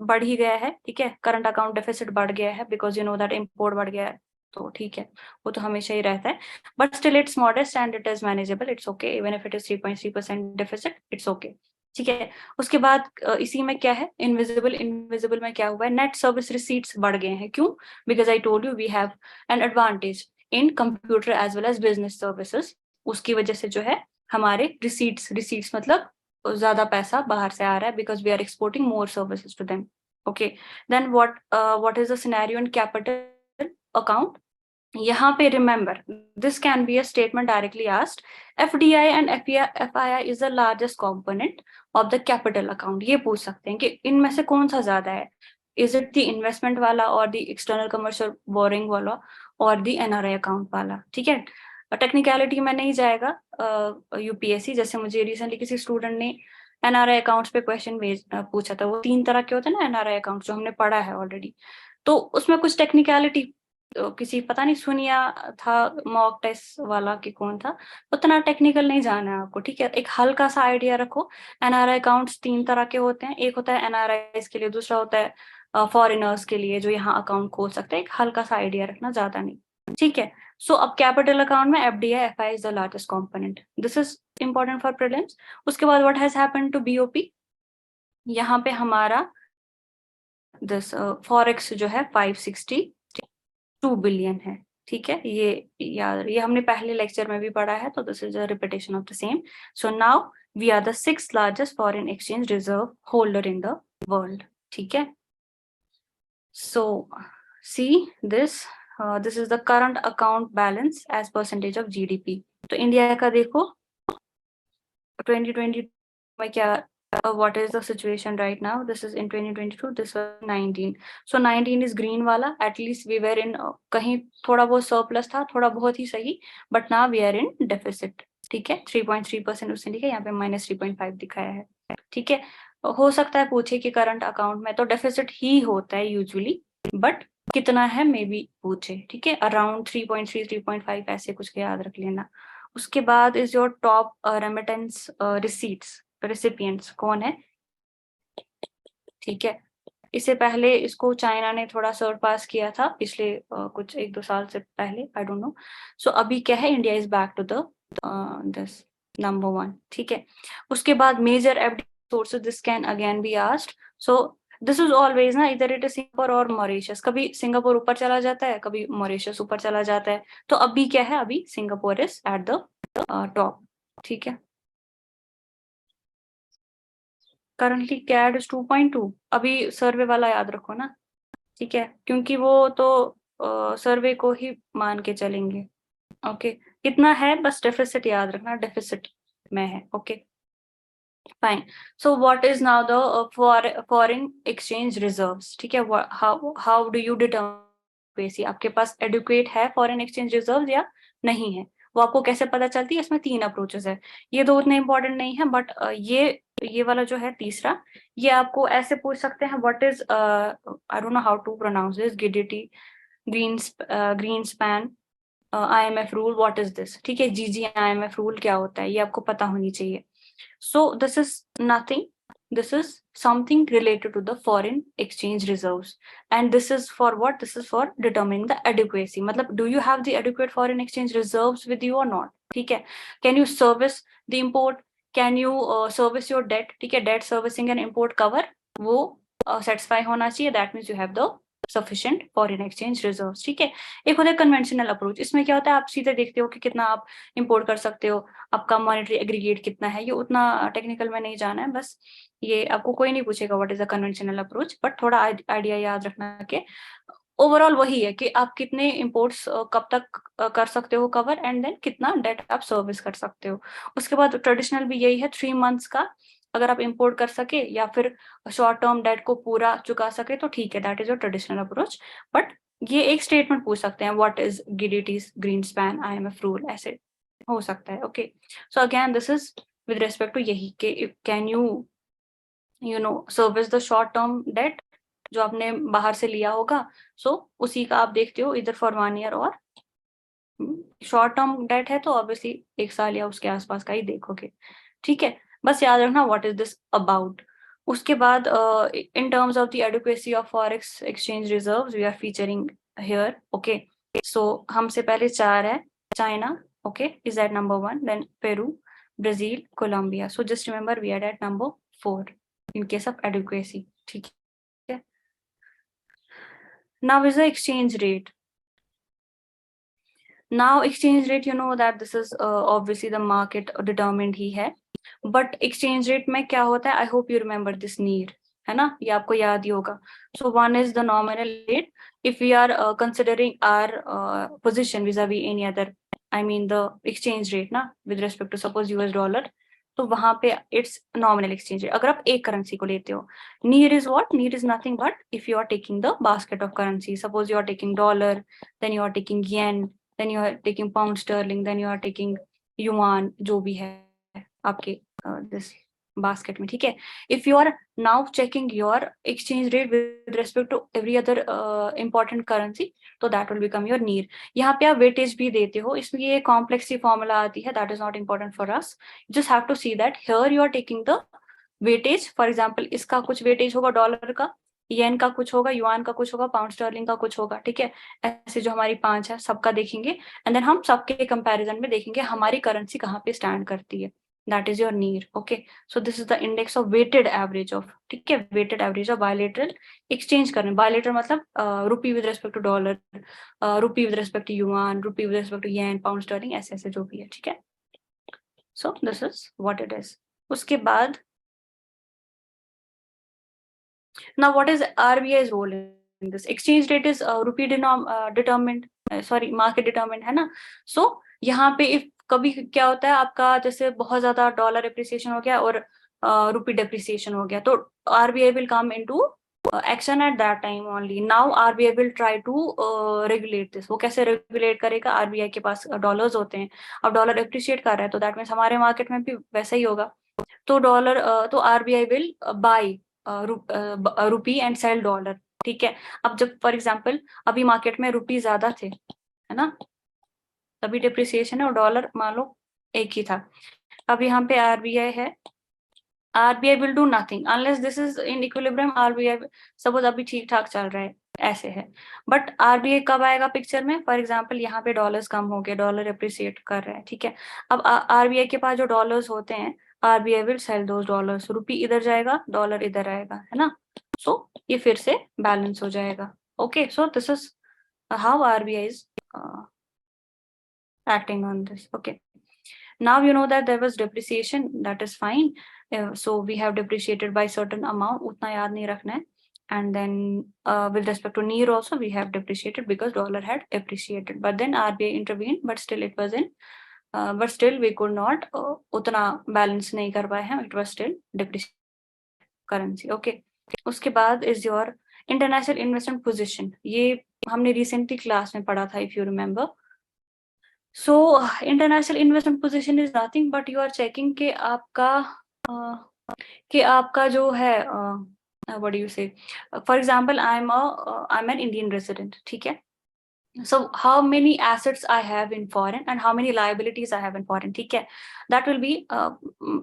बढ़ ही गया है, ठीक है, करंट अकाउंट डेफिसिट बढ़ गया है because you know that import बढ़ गया है, तो ठीक है, वो तो हमेशा ही रहता है, but still it's modest and it is manageable, it's okay, even if it is 3.3% deficit, it's okay, ठीक है। उसके बाद इसी में क्या है, इनविजिबल, इनविजिबल में क्या हुआ है, नेट सर्विस रिसीट्स बढ़ गए हैं, क्यों, because I told you we have an advantage in computer as well as business services, उसकी वजह से जो है हमारे रिसीट्स मतलब ज्यादा पैसा बाहर से आ रहा है because we are exporting more services to them. Okay, then what is the scenario in capital account, यहाँ पे remember this can be a statement directly asked, FDI and FII is the largest component of the capital account, ये पूछ सकते हैं कि इनमें से कौन सा ज्यादा है, इज इट द इन्वेस्टमेंट वाला और द एक्सटर्नल कमर्शियल बोरिंग वाला और दी NRI अकाउंट वाला, ठीक है। टेक्निकलिटी में नहीं जाएगा UPSC, जैसे मुझे रिसेंटली किसी स्टूडेंट ने NRI अकाउंट्स पे क्वेश्चन पूछा था, वो 3 तरह के होते हैं ना NRI अकाउंट, जो हमने पढ़ा है ऑलरेडी, तो उसमें कुछ टेक्निकलिटी किसी पता नहीं सुनिया था मॉक टेस्ट वाला कि कौन था, उतना टेक्निकल नहीं जाना है आपको, ठीक है, एक हल्का सा आइडिया रखो। NRI अकाउंट्स 3 तरह के होते हैं, एक होता है NRIs के लिए, दूसरा होता है फॉरेनर्स के लिए जो यहाँ अकाउंट खोल सकते हैं, एक हल्का सा आइडिया रखना, ज्यादा नहीं, ठीक है। सो अब कैपिटल अकाउंट में FDI FI is the largest component, this is important for prelims. उसके बाद what has happened to BOP, यहाँ पे हमारा दिस फॉरेक्स जो है 562 बिलियन है, ठीक है, ये याद, ये हमने पहले लेक्चर में भी पढ़ा है, तो this is a repetition of the same. So now we are the 6th largest foreign exchange reserve holder in the world, ठीक है। So see this, this is the current account balance as percentage of GDP। तो India का देखो 2020 में क्या, what is the situation right now, this is in 2022, this was 19, so 19 is green वाला, at least we were in कहीं थोड़ा बहुत surplus था, थोड़ा बहुत ही सही, but now we are in deficit, ठीक है, 3.3% उसने लिखा, यहाँ पे -3.5 दिखाया है। ठीक है। हो सकता है पूछे कि करंट अकाउंट में तो डेफिसिट ही होता है यूजुअली, बट कितना है मे बी पूछे, ठीक है। अराउंड 3.3 3.5 ऐसे कुछ के याद रख लेना। उसके बाद is your top remittance receipts, recipients कौन है, ठीक है। इससे पहले इसको चाइना ने थोड़ा सरपास किया था पिछले कुछ 1-2 साल से पहले, आई डोंट नो। सो अभी क्या है, India is back to the this number 1, ठीक है। उसके बाद major FD sources, this can again be asked. So this is always ना, इधर इट इज सिंगापुर और मॉरिशस, कभी सिंगापुर ऊपर चला जाता है, कभी मॉरिशस ऊपर चला जाता है। तो अभी क्या है, अभी Singapore is eight the top, ठीक है। करंटली कैड इज 2.2, अभी सर्वे वाला याद रखो ना, ठीक है, क्योंकि वो तो सर्वे को ही मान के चलेंगे। ओके, कितना है, बस डेफिसिट याद रखना, डेफिसिट में है। Okay fine. So what is now the foreign exchange reserves, ठीक है। हाउ डू यू डिटरमाइन आपके पास एडुकेट है फॉरेन एक्सचेंज रिजर्व या नहीं है, वो आपको कैसे पता चलती है। इसमें 3 अप्रोचेस है, ये 2 उतने इंपॉर्टेंट नहीं है, बट ये वाला जो है तीसरा, ये आपको ऐसे पूछ सकते हैं, what is I don't know how to pronounce this, Guidotti Greenspan IMF rule, what is this, ठीक है। GG IMF रूल क्या होता है, ये आपको पता होनी चाहिए। So this is nothing. This is something related to the foreign exchange reserves. And this is for what? This is for determining the adequacy. मतलब do you have the adequate foreign exchange reserves with you or not? ठीक है. Can you service the import? Can you service your debt? ठीक है. Debt servicing and import cover वो satisfy होना चाहिए. That means you have the sufficient foreign exchange reserves. ठीक है. एक होता है कन्वेंशनल अप्रोच, इसमें क्या होता है, आप सीधे देखते हो कि कितना आप इंपोर्ट कर सकते हो, आपका मॉनेटरी एग्रीगेट कितना है। ये उतना टेक्निकल में नहीं जाना है, बस ये आपको कोई नहीं पूछेगा what is a conventional approach, but थोड़ा आइडिया याद रखना कि ओवरऑल वही है कि आप कितने इंपोर्ट्स कब तक कर सकते हो कवर, एंड देन कितना डेट आप सर्विस कर सकते हो। उसके बाद ट्रेडिशनल भी यही है, 3 मंथ्स का अगर आप इंपोर्ट कर सके या फिर शॉर्ट टर्म डेट को पूरा चुका सके तो ठीक है, that is your traditional approach. But ये एक स्टेटमेंट पूछ सकते हैं, what is Guidotti's Greenspan IMF rule, ऐसे हो सकता है। Okay, so again this is with respect to यही कि can you no service the short term debt जो आपने बाहर से लिया होगा, सो उसी का आप देखते हो इधर फॉर 1 ईयर, और शॉर्ट टर्म डेट है तो ऑब्वियसली 1 साल या उसके आसपास का ही देखोगे, ठीक है। बस याद रखना व्हाट इज दिस अबाउट। उसके बाद in terms of the adequacy of forex exchange reserves we are featuring here. Okay, so हमसे पहले 4 है, China, okay, is at number 1, then Peru, Brazil, Colombia. So just remember we are at number 4 in case of adequacy, ठीक है। Now is the exchange rate. Now exchange rate, you know that this is obviously the market determined ही है, but exchange rate में क्या होता है, I hope you remember this need, है ना, ये आपको याद ही होगा। So one is the nominal rate if we are considering our position vis-a-vis any other, I mean the exchange rate ना with respect to suppose US dollar, तो वहां पे इट्स नॉमिनल एक्सचेंज रेट अगर आप एक करेंसी को लेते हो। Need is what, need is nothing but if you are taking the basket of currency, suppose you are taking dollar, then you are taking yen, then you are taking pound sterling, then you are taking yuan, जो भी है आपके this basket में, ठीक है। If you are now checking your exchange rate with respect to every other important currency, तो that will become your need. यहाँ पे आप weightage भी देते हो, इसमें ये complex सी formula आती है, that is not important for us. You just have to see that here you are taking the weightage. For example, इसका कुछ weightage होगा डॉलर का, येन का कुछ होगा, युआन का कुछ होगा, पाउंड स्टर्लिंग का कुछ होगा, ठीक है। ऐसे जो हमारी 5 है सबका देखेंगे, एंड देन हम सबके कंपैरिजन में देखेंगे हमारी करेंसी कहाँ पे स्टैंड करती है, that is your need. Okay, so this is the index of weighted average of, ठीक है, weighted average of bilateral exchange करने। बायलेटरल मतलब rupee with respect to dollar, rupee with respect to yuan, rupee with respect to yen, pound sterling, ऐसे ऐसे जो भी है, ठीक है। So this is what it is. उसके बाद now what is RBI's role in this? Exchange rate is rupee determined, sorry market determined, है ना। so यहाँ पे if कभी क्या होता है आपका, जैसे बहुत ज्यादा डॉलर एप्रिसिएशन हो गया और रुपी डेप्रिसिएशन हो गया, तो RBI will come into action at that time only. Now RBI will try to regulate this. वो कैसे रेगुलेट करेगा, RBI के पास डॉलर्स होते हैं, अब डॉलर एप्रिशिएट कर रहा है तो दैट मीन्स हमारे मार्केट में भी वैसा ही होगा। तो डॉलर तो RBI will buy rupee and sell dollar, ठीक है। अब जब फॉर एग्जांपल अभी मार्केट में रुपी ज्यादा थे, है ना, तभी डिप्रिसिएशन है, और डॉलर मान लो एक ही था। अब यहाँ पे आरबीआई है, RBI will do nothing unless this is in equilibrium. RBI suppose अभी ठीक ठाक चल रहा है, ऐसे है, बट आरबीआई कब आएगा पिक्चर में? फॉर एग्जांपल यहाँ पे डॉलर्स कम हो गए, डॉलर अप्रिसिएट कर रहे हैं, ठीक है। अब आरबीआई के पास जो डॉलर्स होते हैं, RBI will sell those dollars, rupee इधर जाएगा, डॉलर इधर आएगा, है ना। सो ये फिर से बैलेंस हो जाएगा। Okay, so this is how RBI is acting on this. Okay, now you know that there was depreciation, that is fine. So we have depreciated by certain amount, utna yaad nahi rakhna hai. And then with respect to NIR also we have depreciated because dollar had appreciated, but then RBI intervened, but still it was in but still we could not utna balance nahi kar paye hain, it was still depreciated currency. Okay, उसके बाद is your international investment position. ये हमने recently class में पढ़ा था, if you remember. So international investment position is nothing but you are checking कि आपका जो है what do you say, for example I'm an Indian resident, ठीक है। So how many assets I have in foreign and how many liabilities I have in foreign, ठीक है। That will be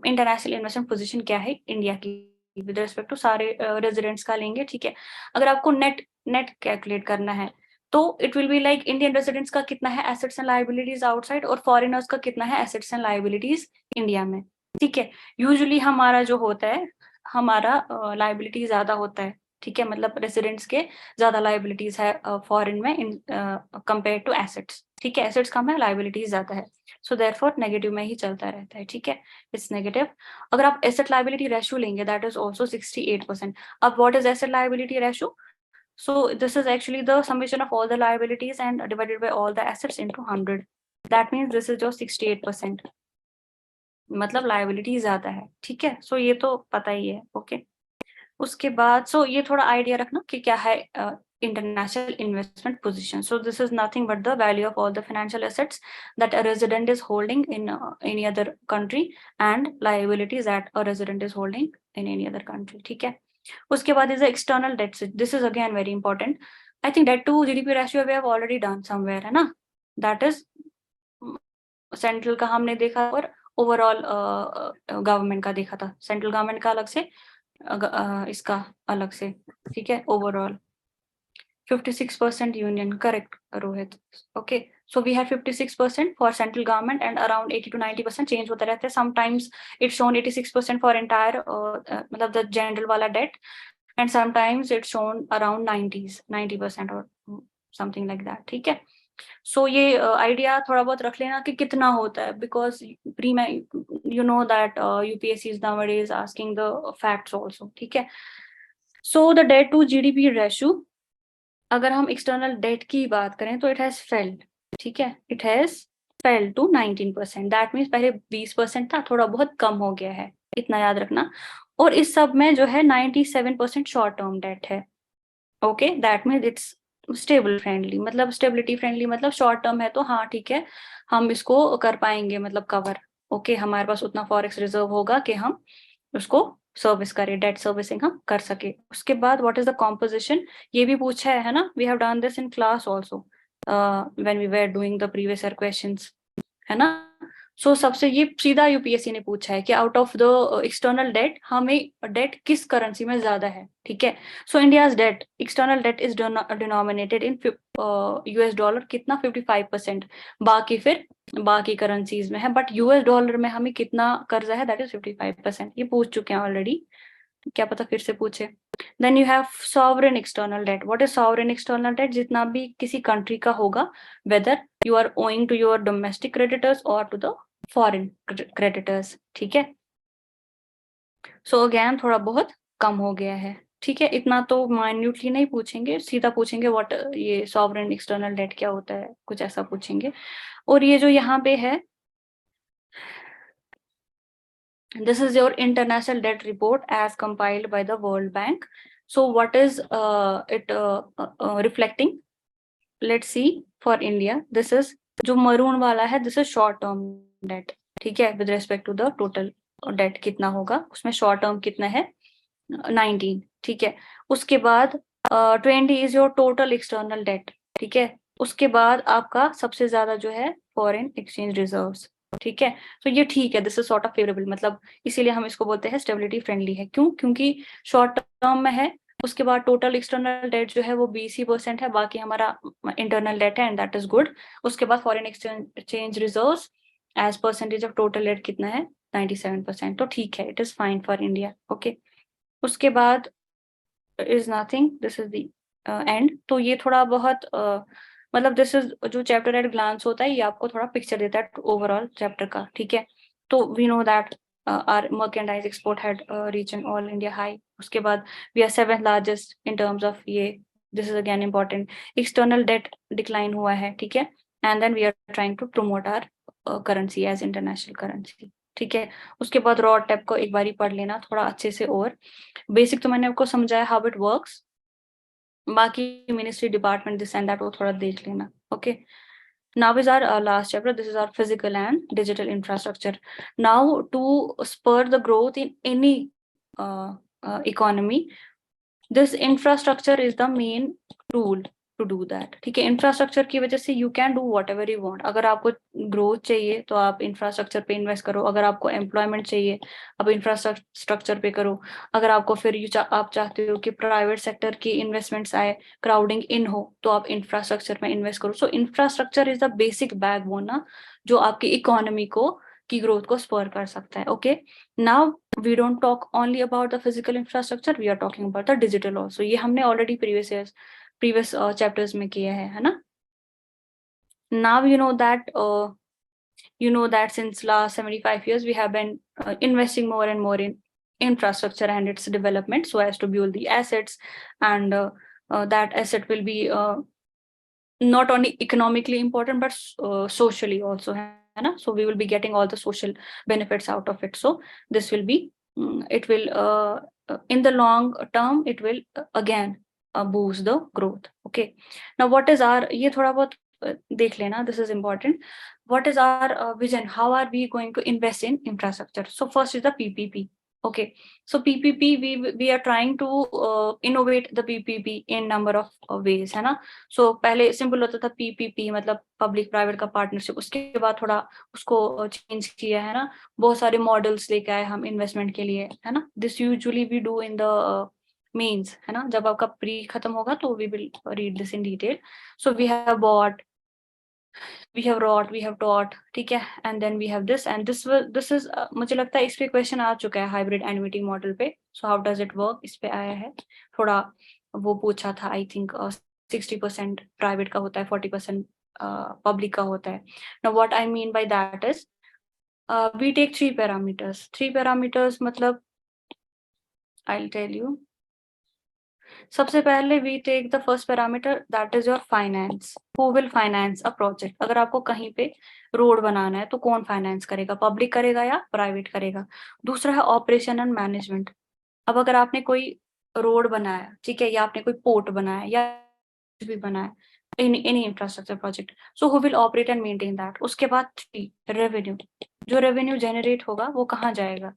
international investment position क्या है India की with respect to सारे residents का लेंगे, ठीक है। अगर आपको net calculate करना है तो it will be like Indian residents का कितना है एसेट्स एंड लाइबिलिटीज आउटसाइड, और फॉरेनर्स का कितना है एसेट्स एंड लाइबिलिटीज इंडिया में, ठीक है। यूजुअली हमारा जो होता है, हमारा लाइबिलिटी ज्यादा होता है, ठीक है, मतलब रेजिडेंट्स के ज्यादा लाइबिलिटीज है फॉरेन में इन कंपेयर टू एसेट्स, ठीक है। एसेट्स कम है, लाइबिलिटीज ज्यादा है, सो देयरफॉर नेगेटिव में ही चलता रहता है, ठीक है, इट्स नेगेटिव। अगर आप एसेट लाइबिलिटी रेशियो लेंगे दैट इज ऑल्सो 68%। अब what is asset liability ratio? So this is actually the summation of all the liabilities and divided by all the assets into 100. That means this is जो 68%, मतलब liability ज्यादा है, ठीक है। So ये तो पता ही है, ओके। उसके बाद so ये थोड़ा आइडिया रखना कि क्या है international investment position. So this is nothing but the value of all the financial assets that a resident is holding in any other country and liabilities that a resident is holding in any other country, ठीक है। उसके बाद is the external debt. This is again very important. I think debt to GDP ratio we have already done somewhere, है ना। That is central का हमने देखा और ओवरऑल गवर्नमेंट का देखा था। सेंट्रल गवर्नमेंट का अलग से इसका अलग से, ठीक है, overall 56% union, correct Rohit. Okay, so we have 56% for central government and around 80 to 90% change होता रहता है। Sometimes it's shown 86% for entire मतलब the general वाला debt, and sometimes it's shown around 90% or something like that, ठीक है। So ये idea थोड़ा बहुत रख लेना कि कितना होता है, because pre you know that UPSC is nowadays asking the facts also, ठीक है। So the debt to GDP ratio, अगर हम एक्सटर्नल डेट की बात करें तो इट हैज फेल्ड, ठीक है, it has fail to 19%। That means पहले 20% था, थोड़ा बहुत कम हो गया है, इतना याद रखना। और इस सब में जो है 97% शॉर्ट टर्म डेट है, okay. That means it's stable friendly, मतलब स्टेबिलिटी फ्रेंडली, मतलब शॉर्ट टर्म है तो हाँ ठीक है, हम इसको कर पाएंगे, मतलब कवर, ओके। हमारे पास उतना फॉरेक्स रिजर्व होगा कि हम उसको सर्विस करें, डेट सर्विसिंग हम कर सके। उसके बाद व्हाट इज द कॉम्पोजिशन, ये भी पूछा है ना, we have done this in class also when we were doing the previous year questions, है ना। सो सबसे ये सीधा यूपीएससी ने पूछा है कि out of the external debt हमें डेट किस करेंसी में ज्यादा है, ठीक है। So India's debt, external debt is denominated in US dollar, कितना 55%, बाकी फिर बाकी करेंसीज में है, बट यूएस डॉलर में हमें कितना कर्जा है, दैट इज 55%। ये पूछ चुके हैं ऑलरेडी, क्या पता फिर से पूछे। Then you have sovereign external debt. What is sovereign external debt? जितना भी किसी कंट्री का होगा, whether you are owing to your domestic creditors और टू द फॉरेन क्रेडिटर्स, ठीक है। सो अगेन थोड़ा बहुत कम हो गया है, ठीक है। इतना तो माइन्यूटली नहीं पूछेंगे, सीधा पूछेंगे व्हाट ये सॉवरेन एक्सटर्नल डेट क्या होता है, कुछ ऐसा पूछेंगे। और ये जो यहाँ पे है, this is your international debt report as compiled by the World Bank. So what is it reflecting? Let's see for India. This is जो maroon वाला है, this is short term debt, ठीक है, with respect to the total debt कितना होगा, उसमें short term कितना है 19, ठीक है। उसके बाद 20 is your total external debt, ठीक है। उसके बाद आपका सबसे ज्यादा जो है फॉरेन एक्सचेंज रिजर्व्स, ठीक है। तो ये ठीक है, this is sort of favourable, मतलब इसीलिए हम इसको बोलते हैं स्टेबिलिटी फ्रेंडली है। क्यों? क्योंकि शॉर्ट टर्म में है। उसके बाद टोटल एक्सटर्नल डेट जो है वो 20% है, बाकी हमारा इंटरनल डेट है, एंड दैट इज गुड। उसके बाद foreign exchange reserves as percentage of total debt कितना है 97%, तो ठीक है, it is fine for India, okay. उसके बाद is nothing, this is the end. तो ये थोड़ा बहुत मतलब दिस इज जो चैप्टर एट ग्लांस होता है, ये आपको थोड़ा पिक्चर देता है ओवरऑल चैप्टर का, ठीक है। तो we know that our merchandise export had reach an all India high. उसके बाद we are 7th largest in terms of ये, this is again important. External debt decline हुआ है, ठीक है। And then we are trying to promote our currency as international currency, ठीक है। उसके बाद रॉ टैप को एक बारी पढ़ लेना थोड़ा अच्छे से, और बेसिक तो मैंने आपको समझाया हाउ इट वर्क्स, बाकी ministry department this and that वो थोड़ा देख लेना, okay. Now is our last chapter. This is our physical and digital infrastructure. Now, to spur the growth in any economy, this infrastructure is the main tool to do that, ठीक है। Infrastructure की वजह से you can do what ever you want. अगर आपको growth चाहिए तो आप इंफ्रास्ट्रक्चर पे इन्वेस्ट करो, अगर आपको एम्प्लॉयमेंट चाहिए आप इंफ्रास्ट्रक्चर पे करो, अगर आपको फिर आप चाहते हो कि प्राइवेट सेक्टर की इन्वेस्टमेंट्स आए, क्राउडिंग इन हो, तो आप इंफ्रास्ट्रक्चर में इन्वेस्ट करो। So infrastructure is the basic backbone ना, जो आपकी इकोनॉमी को की ग्रोथ को स्पर कर सकता है, okay. Now we don't talk only about the physical infrastructure, we are talking about the digital also. ये हमने already previous chapters में किया है ना। Now you know that since last 75 years we have been investing more and more in infrastructure and its development so as to build the assets, and that asset will be not only economically important but socially also, है ना। So we will be getting all the social benefits out of it. So this will be it will in the long term it will again boost the growth, okay। Now what is our, ये थोड़ा बहुत देख लेना, this is important। What is our vision, how are we going to invest in infrastructure? So first is the PPP, okay। So PPP we are trying to innovate the PPP in number of ways, है ना। So पहले simple होता था PPP मतलब public private का partnership, उसके बाद थोड़ा उसको चेंज किया, है ना। बहुत सारे मॉडल्स लेके आए हम इन्वेस्टमेंट के लिए, है ना। This usually we do in the means, है ना। जब आपका प्री खत्म होगा तो we will read this in detail. So we have bought, we have wrought, we have taught, ठीक है। and then we have this and this is मुझे लगता है इस पे क्वेश्चन आ चुका है हाइब्रिड एन्युटी मॉडल पे। so how does it work, इस पे आया है थोड़ा, वो पूछा था आई थिंक 60% प्राइवेट का होता है, 40% पब्लिक का होता है। now what I mean by that is we take three parameters मतलब I'll tell you। सबसे पहले we take the first parameter that is your finance, who will finance a project. अगर आपको कहीं पे रोड बनाना है तो कौन फाइनेंस करेगा, पब्लिक करेगा या प्राइवेट करेगा। दूसरा है ऑपरेशन एंड मैनेजमेंट। अब अगर आपने कोई रोड बनाया, ठीक है, या आपने कोई पोर्ट बनाया या कुछ भी बनाया, any infrastructure project, so who will operate and maintain that. उसके बाद रेवेन्यू, जो रेवेन्यू जनरेट होगा वो कहाँ जाएगा,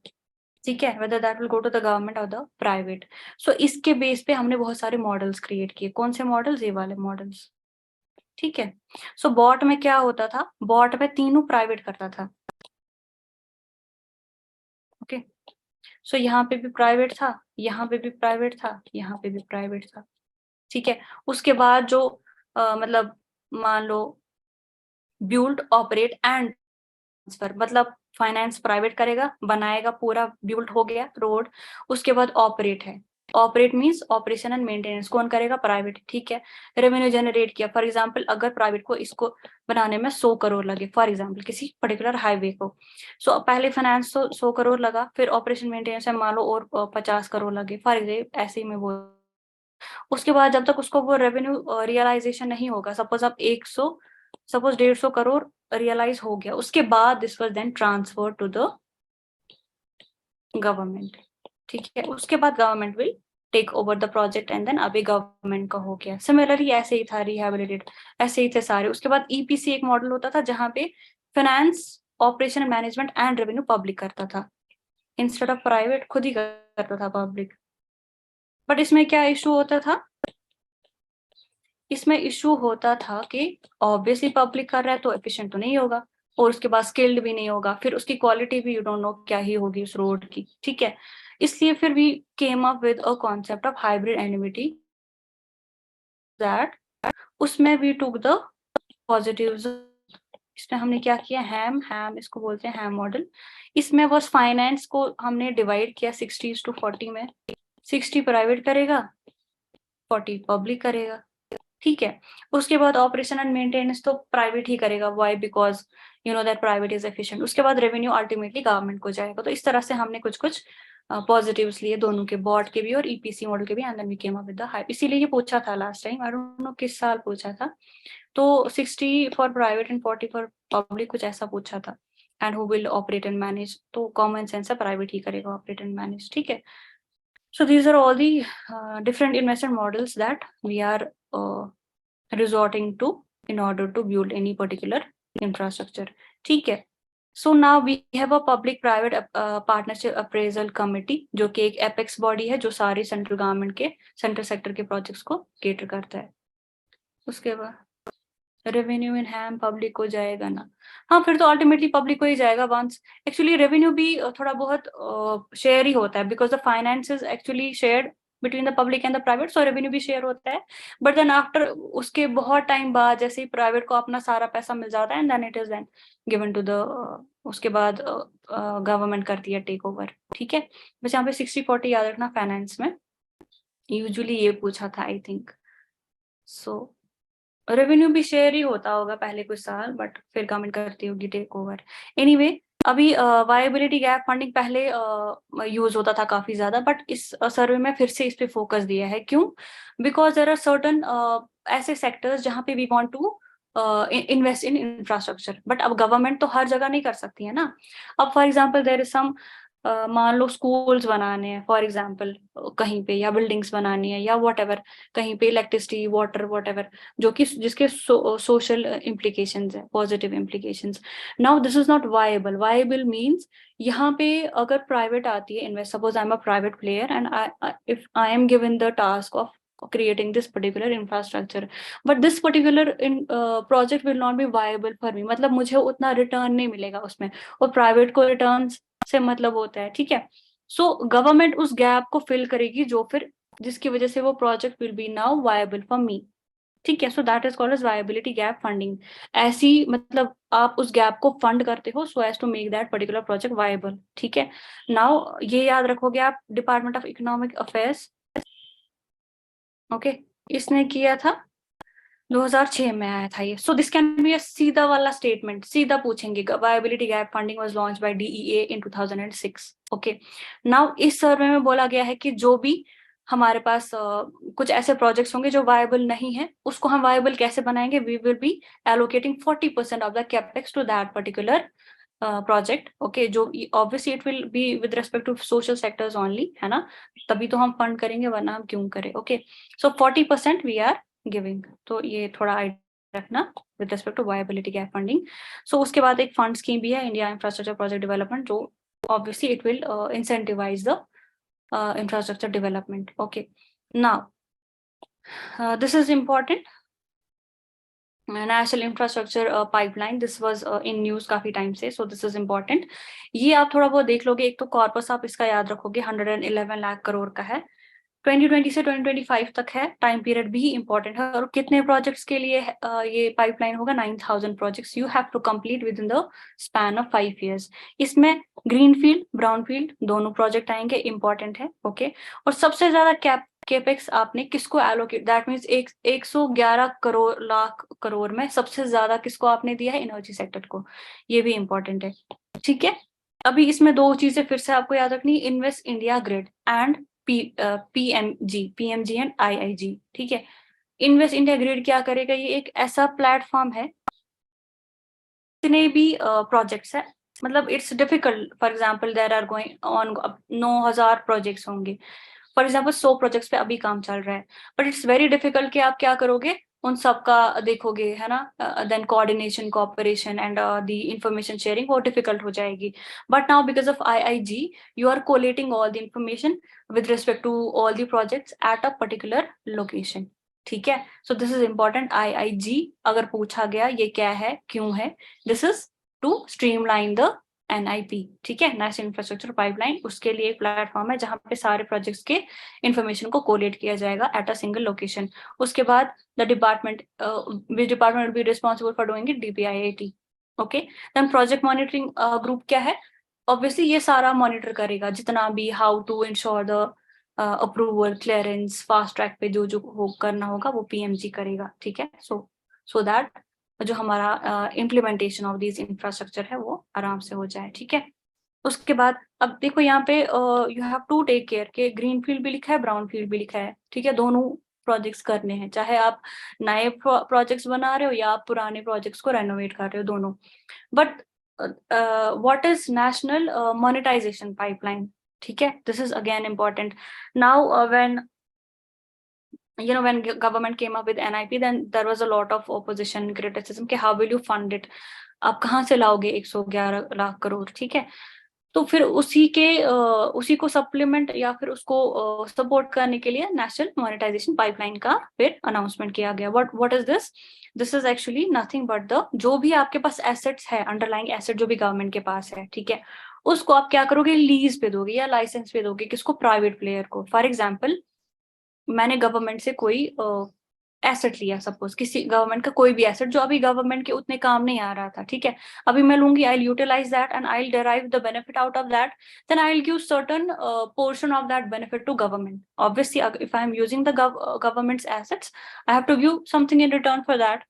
ठीक है, whether that will go to the government or the private। so इसके बेस पे हमने बहुत सारे मॉडल्स क्रिएट किए। कौन से मॉडल्स, ये वाले मॉडल्स, ठीक है। सो बॉट में क्या होता था, बॉट में तीनों प्राइवेट करता था, ओके। सो यहाँ पे भी प्राइवेट था, यहाँ पे भी प्राइवेट था, यहाँ पे भी प्राइवेट था, ठीक है। उसके बाद जो मतलब मान लो बिल्ड ऑपरेट एंड ट्रांसफर, मतलब फाइनेंस प्राइवेट करेगा, बनाएगा, पूरा बिल्ड हो गया रोड। उसके बाद ऑपरेट है, operate means operation and maintenance कौन करेगा, प्राइवेट, ठीक है। रेवेन्यू जनरेट किया, फॉर एग्जांपल अगर प्राइवेट को इसको बनाने में 100 करोड़ लगे, फॉर एग्जांपल किसी पर्टिकुलर हाईवे को, सो पहले फाइनेंस तो 100 करोड़ लगा, फिर ऑपरेशन मेंटेनेंस में मान लो और 50 करोड़ लगे, फॉर एग्जाम्पल ऐसे ही में वो। उसके बाद जब तक उसको वो रेवेन्यू रियलाइजेशन नहीं होगा, सपोज आप 150 करोड़ रियलाइज हो गया, उसके बाद this was then transfer to the government, ठीक है। उसके बाद government will take over the project and then अभी गवर्नमेंट का हो गया। सिमिलरली ऐसे ही था रिहैबिलिटेट, ऐसे ही थे सारे। उसके बाद ईपीसी एक मॉडल होता था जहां पे finance, operation management and revenue public करता था, इंस्टेड ऑफ प्राइवेट खुद ही करता था पब्लिक। बट इसमें क्या इशू होता था, इसमें इशू होता था कि ऑब्वियसली पब्लिक कर रहा है तो एफिशिएंट तो नहीं होगा, और उसके बाद स्किल्ड भी नहीं होगा, फिर उसकी क्वालिटी भी यू डोंट नो क्या ही होगी उस रोड की, ठीक है। इसलिए फिर we came up with a concept of hybrid annuity, that उसमें वी टुक द पॉजिटिव्स। इसमें हमने क्या किया, हैम हैम इसको बोलते हैं, हैम मॉडल। इसमें बस फाइनेंस को हमने डिवाइड किया 60:40 में, 60 प्राइवेट करेगा, 40 पब्लिक करेगा, ठीक है। उसके बाद ऑपरेशन एंड मेंटेनेंस तो प्राइवेट ही करेगा, why, because you know that private is efficient. उसके बाद रेवेन्यू अल्टीमेटली गवर्नमेंट को जाएगा। तो इस तरह से हमने कुछ कुछ पॉजिटिव्स लिए दोनों के, बॉट के भी और ईपीसी मॉडल के भी, and then we came up with the high. इसीलिए ये पूछा था last time, I don't know किस साल पूछा था, तो 60 for private and 40 for public, कुछ ऐसा पूछा था। And who will operate and manage, तो कॉमन सेंस है प्राइवेट ही करेगा ऑपरेट एंड मैनेज, ठीक है। So these are all the different investment models that we are resorting to in order to build any particular infrastructure, ठीक है। So now we have a public private partnership appraisal committee, जो कि एक apex body है जो सारे central government के central sector के प्रोजेक्ट्स को केटर करता है। उसके बाद रेवेन्यू इन हैम पब्लिक को जाएगा ना, हाँ फिर तो अल्टीमेटली पब्लिक को ही जाएगा वंस। एक्चुअली रेवेन्यू भी थोड़ा बहुत शेयर ही होता है, because the finance is actually shared between the public and the private, so revenue भी शेयर होता है। बट देन आफ्टर उसके बहुत टाइम बाद जैसे ही प्राइवेट को अपना सारा पैसा मिल जाता है, and then it is then given to the, उसके बाद गवर्नमेंट करती है टेक ओवर, ठीक है। बस यहाँ पे 60-40 याद रखना, फाइनेंस में यूजुअली ये पूछा था आई थिंक। सो रेवेन्यू भी शेयर ही होता होगा पहले कुछ साल, बट फिर गवर्नमेंट करती होगी टेक ओवर। एनीवे, अभी वायबिलिटी गैप फंडिंग पहले यूज होता था काफी ज्यादा, बट इस सर्वे में फिर से इस पे फोकस दिया है। क्यों? बिकॉज देयर आर सर्टन ऐसे सेक्टर्स जहाँ पे we want to invest in infrastructure, but अब गवर्नमेंट तो हर जगह नहीं कर सकती है ना। अब for example there is some, मान लो स्कूल्स बनाने हैं फॉर एग्जाम्पल कहीं पे, या बिल्डिंग्स बनानी है, या वट एवर, कहीं पे इलेक्ट्रिसिटी वाटर वट एवर, जो कि जिसके सोशल इम्प्लीकेशंस है, positive implications. Now this is not viable. Viable means यहाँ पे अगर प्राइवेट आती है invest, suppose I am a private player and if I M given the task of creating this particular infrastructure, but this particular project will not be viable for me, मतलब मुझे उतना return नहीं मिलेगा उसमें, और private को return से मतलब होता है, ठीक है। सो गवर्नमेंट उस गैप को फिल करेगी, जो फिर जिसकी वजह से वो project will be now viable for me, ठीक है। So that is called as viability gap funding. ऐसी मतलब आप उस गैप को फंड करते हो so as to make that particular project viable, ठीक है। नाउ ये याद रखोगे आप, department of economic affairs, okay, इसने किया था 2006 में आया था ये। सो दिस कैन बी अ सीधा वाला स्टेटमेंट, सीधा पूछेंगे, viability gap funding was launched by DEA in 2006, okay. Now इस सर्वे में बोला गया है कि जो भी हमारे पास कुछ ऐसे प्रोजेक्ट्स होंगे जो वायबल नहीं है, उसको हम वायबल कैसे बनाएंगे, we will be allocating 40% of the capex to that particular project, okay. जो obviously it will be with respect to social sectors only, है ना, तभी तो हम फंड करेंगे, वरना हम क्यों करें, okay. So 40% we are giving, तो ये थोड़ा आइडिया रखना with respect to viability gap funding. So उसके बाद एक फंड स्कीम भी है, इंडिया इंफ्रास्ट्रक्चर प्रोजेक्ट डेवलपमेंट, जो obviously it will incentivise the infrastructure development, okay. Now this is important, national infrastructure pipeline, this was in news काफी time से, so this is important. ये आप थोड़ा बहुत देख लोगे, एक तो कॉर्पस आप इसका याद रखोगे 111 लाख करोड़ का है, 2020 से 2025 तक है, टाइम पीरियड भी इंपॉर्टेंट है। और कितने प्रोजेक्ट्स के लिए ये पाइपलाइन होगा, 9000 projects you have to complete within the span of 5 years। इसमें ग्रीन फील्ड ब्राउन फील्ड दोनों प्रोजेक्ट आएंगे, इंपॉर्टेंट है, ओके। और सबसे ज्यादा केपेक्स आपने किसको allocate, that means 111 crore lakh crore में सबसे ज्यादा किसको आपने दिया है, एनर्जी सेक्टर को, ये भी इंपॉर्टेंट है, ठीक है। अभी इसमें दो चीजें फिर से आपको याद रखनी, invest India grid and PMG and IIG, ठीक है। इन्वेस्ट इंडिया ग्रिड क्या करेगा, ये एक ऐसा प्लेटफॉर्म है, जितने भी प्रोजेक्ट्स है, मतलब it's difficult, for example there are going on 9000 projects होंगे, फॉर एग्जाम्पल 100 प्रोजेक्ट्स पे अभी काम चल रहा है, बट इट्स वेरी डिफिकल्ट कि आप क्या करोगे, उन सब का देखोगे, है ना, then coordination, cooperation and the information sharing वो डिफिकल्ट हो जाएगी. But now because of IIG you are collating all the information with respect to all the projects at a particular location. ठीक है, so this is important. IIG अगर पूछा गया ये क्या है, क्यों है, this is to streamline the NIP. ठीक है, नेशनल इंफ्रास्ट्रक्चर पाइपलाइन, उसके लिए एक प्लेटफॉर्म है जहाँ पे सारे प्रोजेक्ट्स के इंफॉर्मेशन को कोलेट किया जाएगा एट अ सिंगल लोकेशन. उसके बाद the department, which department will be responsible for doing it, DPIIT. Okay, then project monitoring group क्या है, ऑब्वियसली ये सारा मॉनिटर करेगा जितना भी, how to ensure the approval, clearance, fast track पे जो जो हो करना होगा वो PMG करेगा. ठीक है, सो दैट जो हमारा इम्प्लीमेंटेशन ऑफ दिस इंफ्रास्ट्रक्चर है वो आराम से हो जाए. ठीक है, उसके बाद अब देखो यहाँ पे you have to take care के ग्रीन फील्ड भी लिखा है, ब्राउन फील्ड भी लिखा है. ठीक है, दोनों प्रोजेक्ट्स करने हैं, चाहे आप नए प्रोजेक्ट्स बना रहे हो या आप पुराने प्रोजेक्ट्स को रेनोवेट कर रहे हो, दोनों. But what is national monetization pipeline? ठीक है, this is again important. Now when when government came up with NIP, then there was a lot of opposition, criticism कि how will you fund it, आप कहाँ से लाओगे 111 लाख करोड़. ठीक है, तो फिर उसी को सप्लीमेंट या फिर उसको सपोर्ट करने के लिए नेशनल मोनेटाइजेशन पाइपलाइन का फिर अनाउंसमेंट किया गया. What is this, this is actually nothing but the, जो भी आपके पास एसेट्स है, अंडरलाइंग एसेट जो भी गवर्नमेंट के पास है, ठीक है, उसको आप क्या करोगे, लीज पे दोगे या लाइसेंस पे दोगे, किसको, प्राइवेट प्लेयर को. फॉर एग्जाम्पल मैंने गवर्नमेंट से कोई एसेट लिया, सपोज किसी गवर्नमेंट का कोई भी एसेट जो अभी गवर्नमेंट के उतने काम नहीं आ रहा था. ठीक है, अभी मैं लूंगी, I utilise that and I derive the benefit out of that, then I'll give certain portion of that benefit to government. Obviously if I'm using the government's assets, I have to give something in return for that,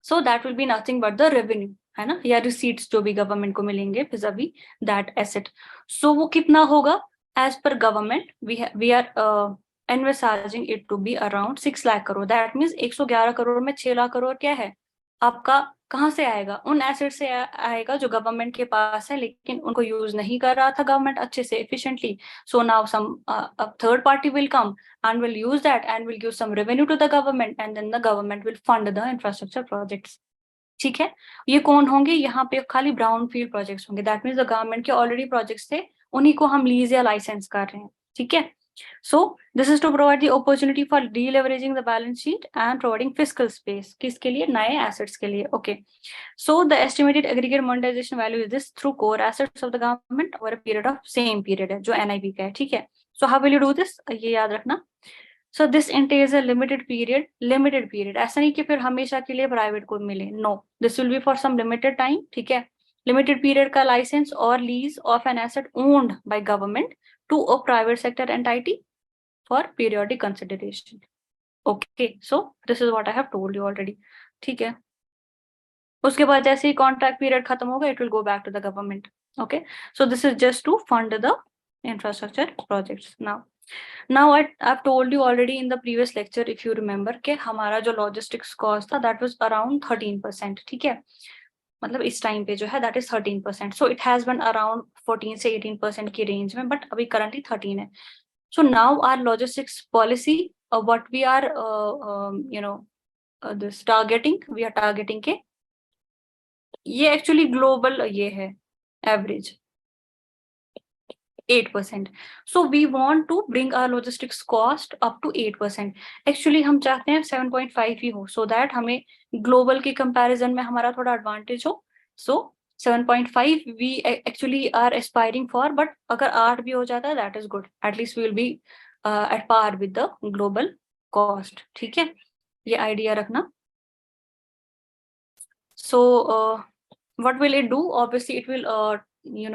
so that will be nothing but the revenue, है ना, या receipts जो भी government को मिलेंगे vis-a-vis that asset. So वो कितना होगा, as per government we are envisaging it to be around 6 lakh crore. That means 111 crore में 6 लाख करोड़ क्या है आपका, कहाँ से आएगा, उन एसेट से आएगा जो गवर्नमेंट के पास है लेकिन उनको यूज नहीं कर रहा था गवर्नमेंट अच्छे से efficiently. So now some a third party will come and will use that and will give some revenue to the government, and then the government will fund the infrastructure projects. ठीक है, ये कौन होंगे, यहाँ पे खाली ब्राउन फील्ड प्रोजेक्ट्स होंगे. That means the government के ऑलरेडी प्रोजेक्ट्स थे, उन्हीं को हम लीज या लाइसेंस कर रहे हैं. ठीक है, so this is to provide the opportunity for deleveraging the balance sheet and providing fiscal space. किसके लिए, नए assets के लिए. Okay, so the estimated aggregate monetization value is this through core assets of the government over a period of same period है जो NIP का है. ठीक है, so how will you do this, ये याद रखना. So this entails a limited period. ऐसा नहीं कि फिर हमेशा के लिए प्राइवेट को मिले, no, this will be for some limited time. ठीक है, limited period का license or lease of an asset owned by government to a private sector entity for periodic consideration. Okay, so this is what I have told you already. ठीक है, उसके बाद जैसे ही contract period खत्म होगा, it will go back to the government. Okay, so this is just to fund the infrastructure projects. Now I've told you already in the previous lecture, if you remember, कि हमारा जो logistics cost था that was around 13%. ठीक है, मतलब इस time पे जो है that is 13%. So it has been around 14 से 18% की रेंज में, but अभी currently 13 है. So now our logistics policy, what we are this targeting, we are targeting के ये actually global ये है average 8%. So we want to bring our logistics cost up to 8%. Actually हम चाहते हैं 7.5 ही हो, so that हमें global के comparison में हमारा थोड़ा advantage हो. So 7.5 we actually are aspiring for, but अगर 8 भी हो जाता है that is good. At least we will be at par with the global cost. ठीक है, ये idea रखना. So what will it do? Obviously it will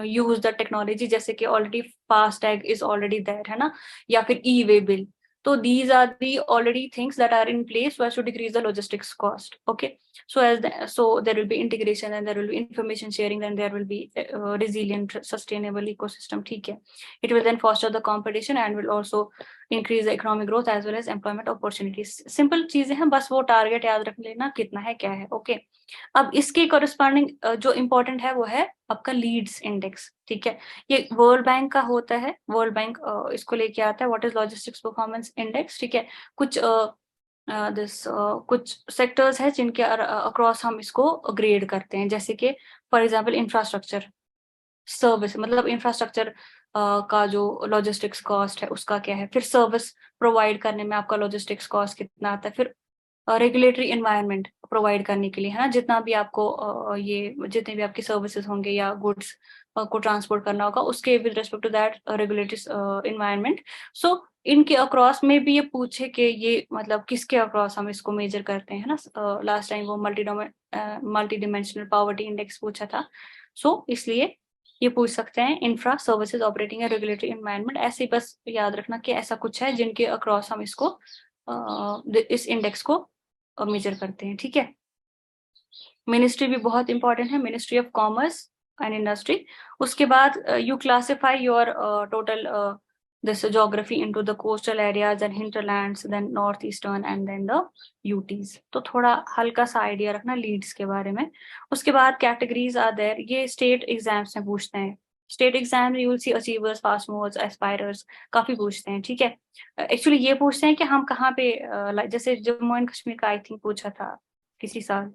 use the technology, जैसे कि already FASTag is already there है ना, या फिर e-way bill. So these are the already things that are in place so as to decrease the logistics cost. Okay, so there will be integration and there will be information sharing, then there will be resilient sustainable ecosystem. ठीक है, it will then foster the competition and will also increase the economic growth as well as employment opportunities. Simple चीजें हैं, बस वो target याद रख लेना कितना है क्या है. ओके, अब इसके कॉरेस्पॉन्डिंग जो इम्पोर्टेंट है वो है आपका लीड्स इंडेक्स. ठीक है, ये वर्ल्ड बैंक का होता है, वर्ल्ड बैंक इसको लेके आता है, what is logistics performance index. ठीक है, कुछ दिस कुछ सेक्टर्स है जिनके अक्रॉस हम इसको ग्रेड करते हैं, जैसे कि फॉर एग्जांपल इंफ्रास्ट्रक्चर सर्विस, मतलब इंफ्रास्ट्रक्चर का जो लॉजिस्टिक्स कॉस्ट है उसका क्या है, फिर सर्विस प्रोवाइड करने में आपका लॉजिस्टिक्स कॉस्ट कितना आता है, फिर रेगुलेटरी एनवायरनमेंट प्रोवाइड करने के लिए, है ना, जितना भी आपको ये जितने भी आपकी सर्विसेज होंगे या गुड्स को ट्रांसपोर्ट करना होगा उसके with respect to that regulatory environment. So इनके अक्रॉस में भी ये पूछे कि ये मतलब किसके अक्रॉस हम इसको मेजर करते हैं, है ना। लास्ट टाइम वो मल्टी डिमेंशनल पॉवर्टी इंडेक्स पूछा था। सो इसलिए ये पूछ सकते हैं infra services operating and regulatory environment, ऐसे ही बस याद रखना कि ऐसा कुछ है जिनके अक्रॉस हम इसको इस इंडेक्स को मेजर करते हैं, ठीक है। मिनिस्ट्री भी बहुत इंपॉर्टेंट है, ministry of commerce and industry. उसके बाद you classify your total this geography into the coastal areas and hinterlands, then northeastern and then the UTs। तो थोड़ा हल्का सा आइडिया रखना लीड्स के बारे में। उसके बाद कैटेगरीज आर देयर, ये स्टेट एग्जाम्स में पूछते हैं। State exam you will see achievers, fast movers, aspirers, काफी पूछते हैं, ठीक है। एक्चुअली ये पूछते हैं कि हम कहाँ पे जैसे जम्मू एंड कश्मीर का आई थिंक पूछा था किसी साल,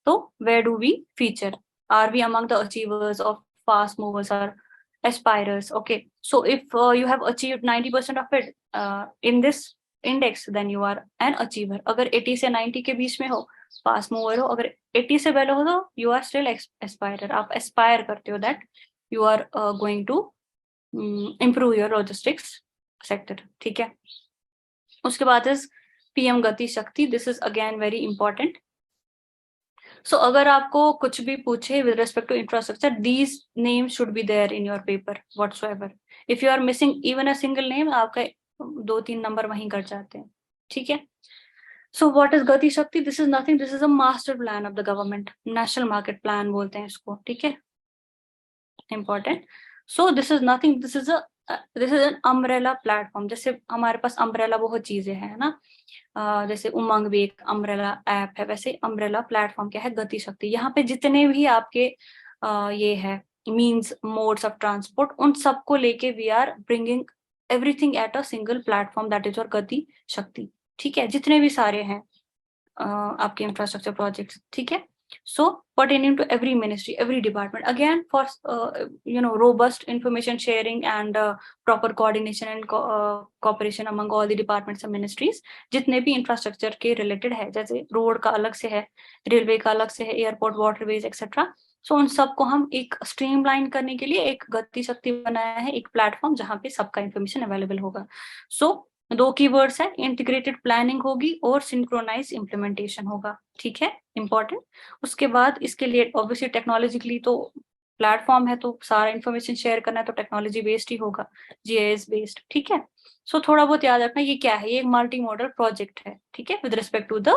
तो where do we feature? Are we among the achievers of fast movers or aspirers? Okay, so if you have achieved 90% of it in this index, then you are an achiever। अगर 80 से 90 के बीच में हो, फास्ट मूवर हो। अगर 80 से बेलो हो तो यू आर स्टिल एस्पायरर, आप एस्पायर करते हो that you are going to improve your logistics sector, ठीक है। उसके बाद is PM Gati Shakti, this is again very important. So अगर आपको कुछ भी पूछे with respect to infrastructure, these names should be there in your paper whatsoever. If you are missing even a single name, आपका 2-3 नंबर वहीं कट जाते हैं, ठीक है। सो व्हाट इज गति Shakti? This is nothing, this is a master plan of the government, national market plan बोलते हैं इसको, ठीक है, important. So this is nothing, this is an umbrella platform. जैसे हमारे पास अम्ब्रेला बहुत चीजें हैं ना, जैसे उमंग भी एक अम्ब्रेला ऐप है, वैसे अम्ब्रेला प्लेटफॉर्म क्या है, गति शक्ति। यहाँ पे जितने भी आपके ये है मीन्स मोड्स ऑफ ट्रांसपोर्ट, उन सबको लेके we are bringing everything at a single platform, that is your Gati Shakti, ठीक है। जितने भी सारे हैं आपके इंफ्रास्ट्रक्चर प्रोजेक्ट्स, ठीक है। So pertaining to every ministry, every department, again for robust information sharing and proper coordination and cooperation among all the departments and ministries, जितने भी इंफ्रास्ट्रक्चर के रिलेटेड है, जैसे रोड का अलग से है, रेलवे का अलग से है, एयरपोर्ट, वाटरवेज एक्सेट्रा। सो उन सबको हम एक स्ट्रीमलाइन करने के लिए एक गति शक्ति बनाया है, एक प्लेटफॉर्म जहाँ पे सबका इंफॉर्मेशन अवेलेबल होगा। सो 2 कीवर्ड्स है, इंटीग्रेटेड प्लानिंग होगी और सिंक्रोनाइज इम्प्लीमेंटेशन होगा, ठीक है, इंपॉर्टेंट। उसके बाद इसके लिए ऑब्वियसली टेक्नोलॉजिकली तो प्लेटफॉर्म है, तो सारा इन्फॉर्मेशन शेयर करना है तो टेक्नोलॉजी बेस्ड ही होगा, जीआईएस बेस्ड, ठीक है। सो थोड़ा बहुत याद रखना ये क्या है, ये एक मल्टी मॉडल प्रोजेक्ट है, ठीक है, with respect to the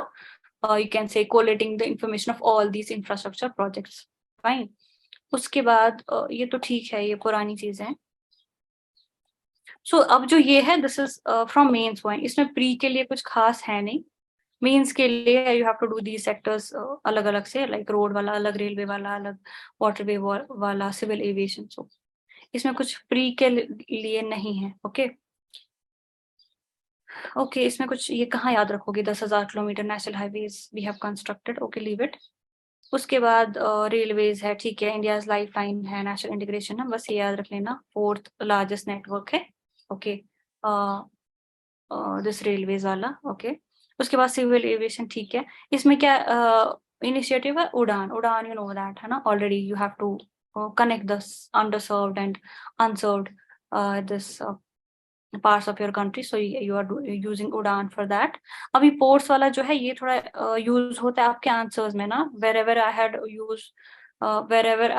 you can say collating the information of all these infrastructure projects, fine. उसके बाद ये तो ठीक है, ये पुरानी चीजें हैं। सो अब जो ये है this is from mains point, इसमें प्री के लिए कुछ खास है नहीं। मीन्स के लिए you have to do the sectors अलग अलग से, लाइक रोड वाला अलग, रेलवे वाला अलग, वाटरवे वाला, सिविल एविएशन। सो इसमें कुछ प्री के लिए नहीं है, ओके ओके। इसमें कुछ ये कहाँ याद रखोगे, 10,000 kilometre national highways we have constructed, okay leave it. उसके बाद रेलवेज है, ठीक है, इंडियाज लाइफ लाइन है, नेशनल इंटीग्रेशन है, बस ये याद रख लेना, 4th लार्जेस्ट नेटवर्क है, ओके दिस रेलवेज वाला, ओके। उसके बाद सिविल एविएशन, ठीक है। इसमें क्या इनिशिएटिव है, उड़ान, उड़ान यू नो दैट है ना already, you have to connect the underserved and unserved this parts of your country, so you are using उड़ान for that। अभी पोर्ट्स वाला जो है ये थोड़ा यूज होता है आपके आंसर्स में ना, wherever I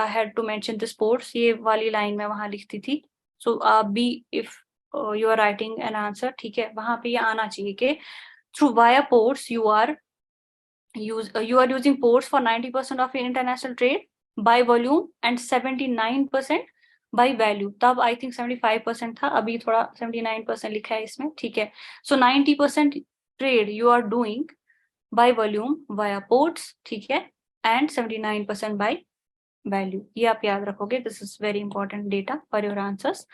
had to mention this ports, ये वाली लाइन में वहां लिखती थी। सो आप भी if you are writing an answer, ठीक है, वहां पे ये आना चाहिए कि through via ports you are using ports for 90% of your international trade by volume and 79% by value। तब आई थिंक 75% था, अभी थोड़ा 79% लिखा है इसमें, ठीक है। So 90% trade you are doing by volume via ports, ठीक है, एंड 79% बाय वैल्यू, ये आप याद रखोगे, this is very important data for your answers.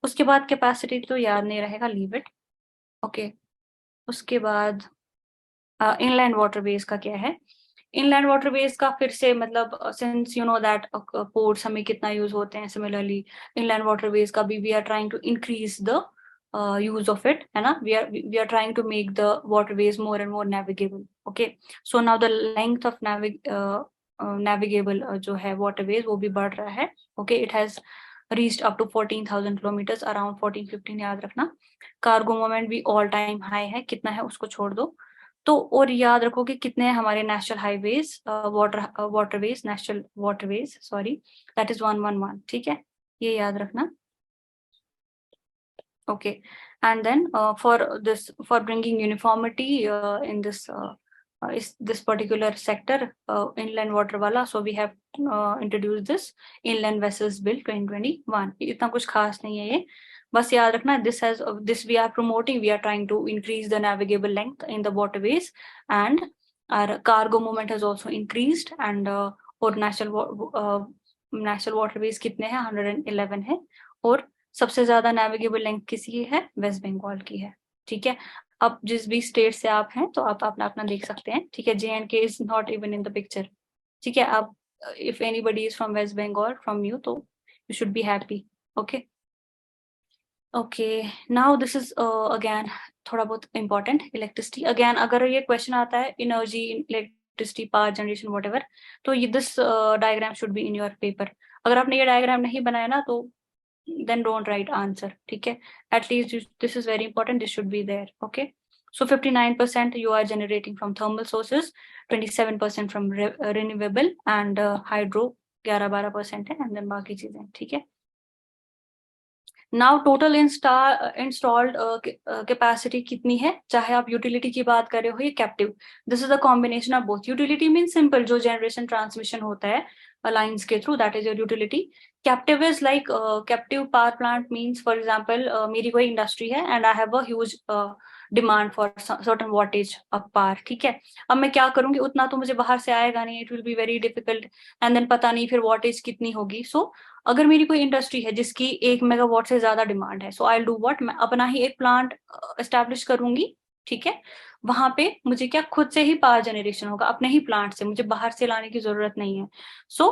उसके बाद कैपेसिटी तो याद नहीं रहेगा, लीव इट, ओके। उसके बाद इनलैंड वाटरवेज का क्या है? इनलैंड वाटरवेज का फिर से मतलब since you know that ports हमें कितना यूज होते हैं, सिमिलरली इनलैंड वाटरवेज का भी we are trying to increase the use of it, है ना? We are trying to make the waterways more and more navigable. Okay, so now the length of navigable जो है waterways वो भी बढ़ रहा है. Okay, it has reached up to 14,000 kilometers, around 14-15 याद रखना. कार्गो मूवमेंट भी ऑल टाइम हाई है, कितना है उसको छोड़ दो. तो और याद रखो कि कितने हैं हमारे national highways, waterways, national waterways, sorry, that is 111. ठीक है, ये याद रखना. Okay, and then for bringing uniformity in this particular sector, inland water wala, so we have introduced this inland vessels bill 2021. इतना कुछ खास नहीं है ये, बस याद रखना this we are promoting, we are trying to increase the navigable length in the waterways, and our cargo movement has also increased, and और national waterways कितने हैं? 111 है. और सबसे ज्यादा नेविगेबल लेंथ किसी है? वेस्ट बंगाल की है. ठीक है, अब जिस भी स्टेट से आप हैं तो आप अपना अपना देख सकते हैं. ठीक है, JNK is not even in the picture. ठीक है, आप if anybody is from West Bengal from you, तो you should be happy. Okay okay, now this is again थोड़ा बहुत इंपॉर्टेंट. इलेक्ट्रिसिटी अगेन, अगर ये क्वेश्चन आता है energy, electricity, power generation, whatever, तो ये this diagram should be in your paper. अगर आपने ये डायग्राम नहीं बनाया ना, तो then don't write answer. ठीक है, at least this is very important, this should be there. Okay, so 59% you are generating from thermal sources, 27% from renewable, and hydro 11-12% है, and then बाकी चीजें. ठीक है, now total installed capacity कितनी है? चाहे आप यूटिलिटी की बात कर रहे हो या captive, this is a combination of both. Utility mean simple जो जनरेशन ट्रांसमिशन होता है लाइंस के through, that is your utility. Captive is like captive power plant means, for example मेरी कोई इंडस्ट्री है and I have a huge demand for certain wattage of power. ठीक है, अब मैं क्या करूंगी, उतना तो मुझे बाहर से आएगा नहीं, it will be very difficult, and then पता नहीं फिर वॉटेज कितनी होगी. सो अगर मेरी कोई इंडस्ट्री है जिसकी 1 मेगावाट से ज्यादा डिमांड है, सो आई डू व्हाट, मैं अपना ही एक प्लांट एस्टैब्लिश करूंगी. ठीक है, वहां पे मुझे क्या खुद से ही पावर जनरेशन होगा अपने ही प्लांट से, मुझे बाहर से लाने की जरूरत नहीं है. सो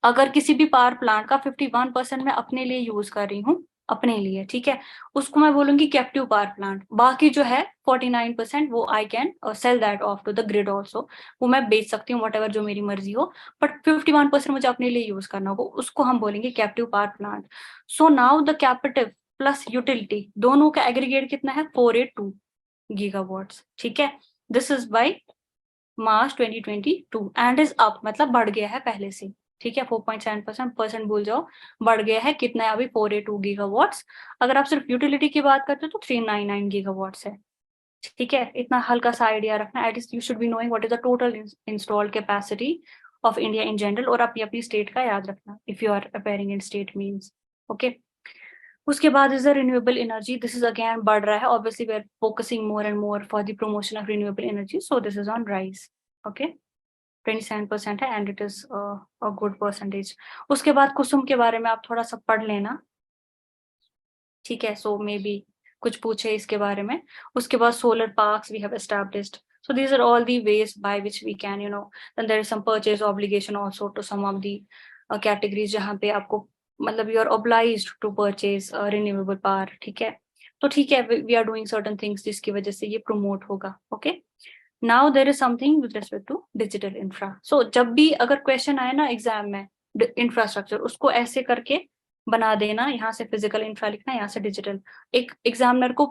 अगर किसी भी पावर प्लांट का 51% मैं अपने लिए यूज कर रही हूँ, अपने लिए, ठीक है, उसको मैं बोलूंगी कैप्टिव पावर प्लांट. बाकी जो है 49% वो I can sell that off to the grid also, वो मैं बेच सकती हूँ whatever जो मेरी मर्जी हो, बट 51% मुझे अपने लिए यूज करना होगा, उसको हम बोलेंगे captive power plant. So now the captive plus utility दोनों का एग्रीगेट कितना है? 482 गीगावाट्स. ठीक है, this is by March 2022 and is up, मतलब बढ़ गया है पहले से. ठीक है, 4.7% भूल जाओ, बढ़ गया है. कितना है अभी? 482 गीगावाट्स. अगर आप सिर्फ यूटिलिटी की बात करते हो तो 399 गीगावाट्स है. ठीक है, इतना हल्का सा आइडिया रखना. At least you should be knowing what is the total installed capacity of India in general, और अपनी अपनी स्टेट का याद रखना if you are appearing in state means. Okay, उसके बाद is the renewable energy. This is again बढ़ रहा है, obviously we are focusing more and more for the promotion of renewable energy, so this is on rise. Okay, 27% है and it is a good percentage. उसके बाद कुसुम के बारे में आप थोड़ा सा पढ़ लेना. ठीक है, सो मे बी कुछ पूछे इसके बारे में. उसके बाद solar parks we have established. So these are all the ways by which we can, you know, then there is some purchase obligation also to some of the categories जहाँ पे आपको मतलब you are obliged to purchase renewable power. ठीक है, तो ठीक है, we are doing certain things जिसकी वजह से ये promote होगा. Okay, now there is something with respect to digital infra. So जब भी अगर question आए ना एग्जाम में, इंफ्रास्ट्रक्चर उसको ऐसे करके बना देना, यहाँ से फिजिकल इंफ्रा लिखना, यहाँ से डिजिटल. एक एग्जामिनर को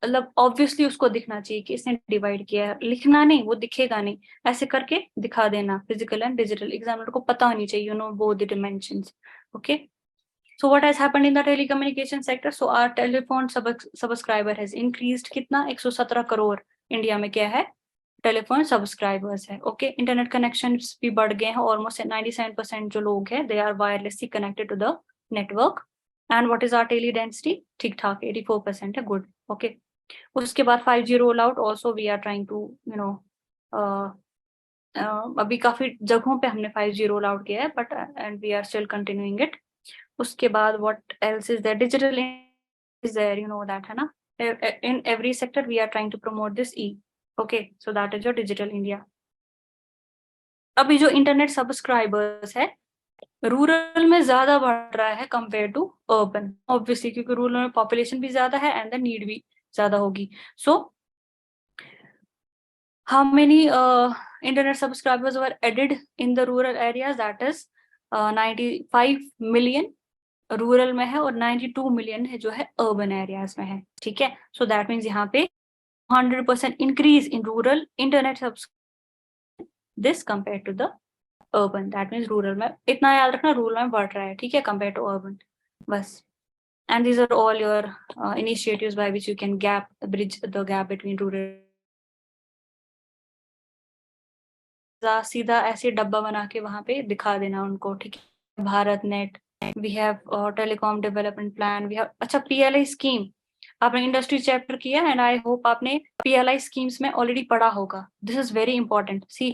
मतलब ऑब्वियसली उसको दिखना चाहिए कि इसने डिवाइड किया है, लिखना नहीं, वो दिखेगा नहीं, ऐसे करके दिखा देना फिजिकल एंड डिजिटल. एग्जामिनर को पता होनी चाहिए, you know, both the dimensions. Okay, so what has happened in the telecommunication sector? So our telephone subscriber has increased. कितना? 117 करोड़ इंडिया में क्या है? टेलीफोन सब्सक्राइबर्स है. ओके, इंटरनेट कनेक्शंस भी बढ़ गए हैं. ऑलमोस्ट 97% जो लोग हैं they are wirelessly connected to the network. And what is our tele density? ठीक ठाक 84% है. गुड. ओके, उसके बाद 5G roll out also we are trying to, you know, अभी काफी जगहों पे हमने 5G रोल आउट किया है, but and we are still continuing it. उसके बाद what else is there? Digital is there, you know that, है ना. In every sector we are trying to promote this E. Okay, so that is your digital India. अभी जो internet subscribers है rural में ज्यादा बढ़ रहा है कंपेयर टू अर्बन, ऑब्वियसली, क्योंकि रूरल में पॉपुलेशन भी ज्यादा है एंड द नीड भी ज्यादा होगी। सो how many internet subscribers were added in the rural areas? That is 95 million rural में है और 92 मिलियन है जो है अर्बन एरियाज में है, ठीक है। सो दैट मीन्स यहाँ पे 100% increase in rural internet subscriber this compare to the urban. That means rural में, इतना याद रखना, रूरल में बढ़ रहा है, ठीक है, कंपेयर टू अर्बन, बस। And these are all your initiatives by which you can gap bridge the gap between rural. सीधा ऐसे डब्बा बना के वहां पे दिखा देना उनको, ठीक है। Bharat net, we have telecom development plan, we have, अच्छा पीएलआई स्कीम, आपने इंडस्ट्री चैप्टर किया एंड आई होप आपने पीएलआई स्कीम्स में ऑलरेडी पढ़ा होगा। This is very important. See,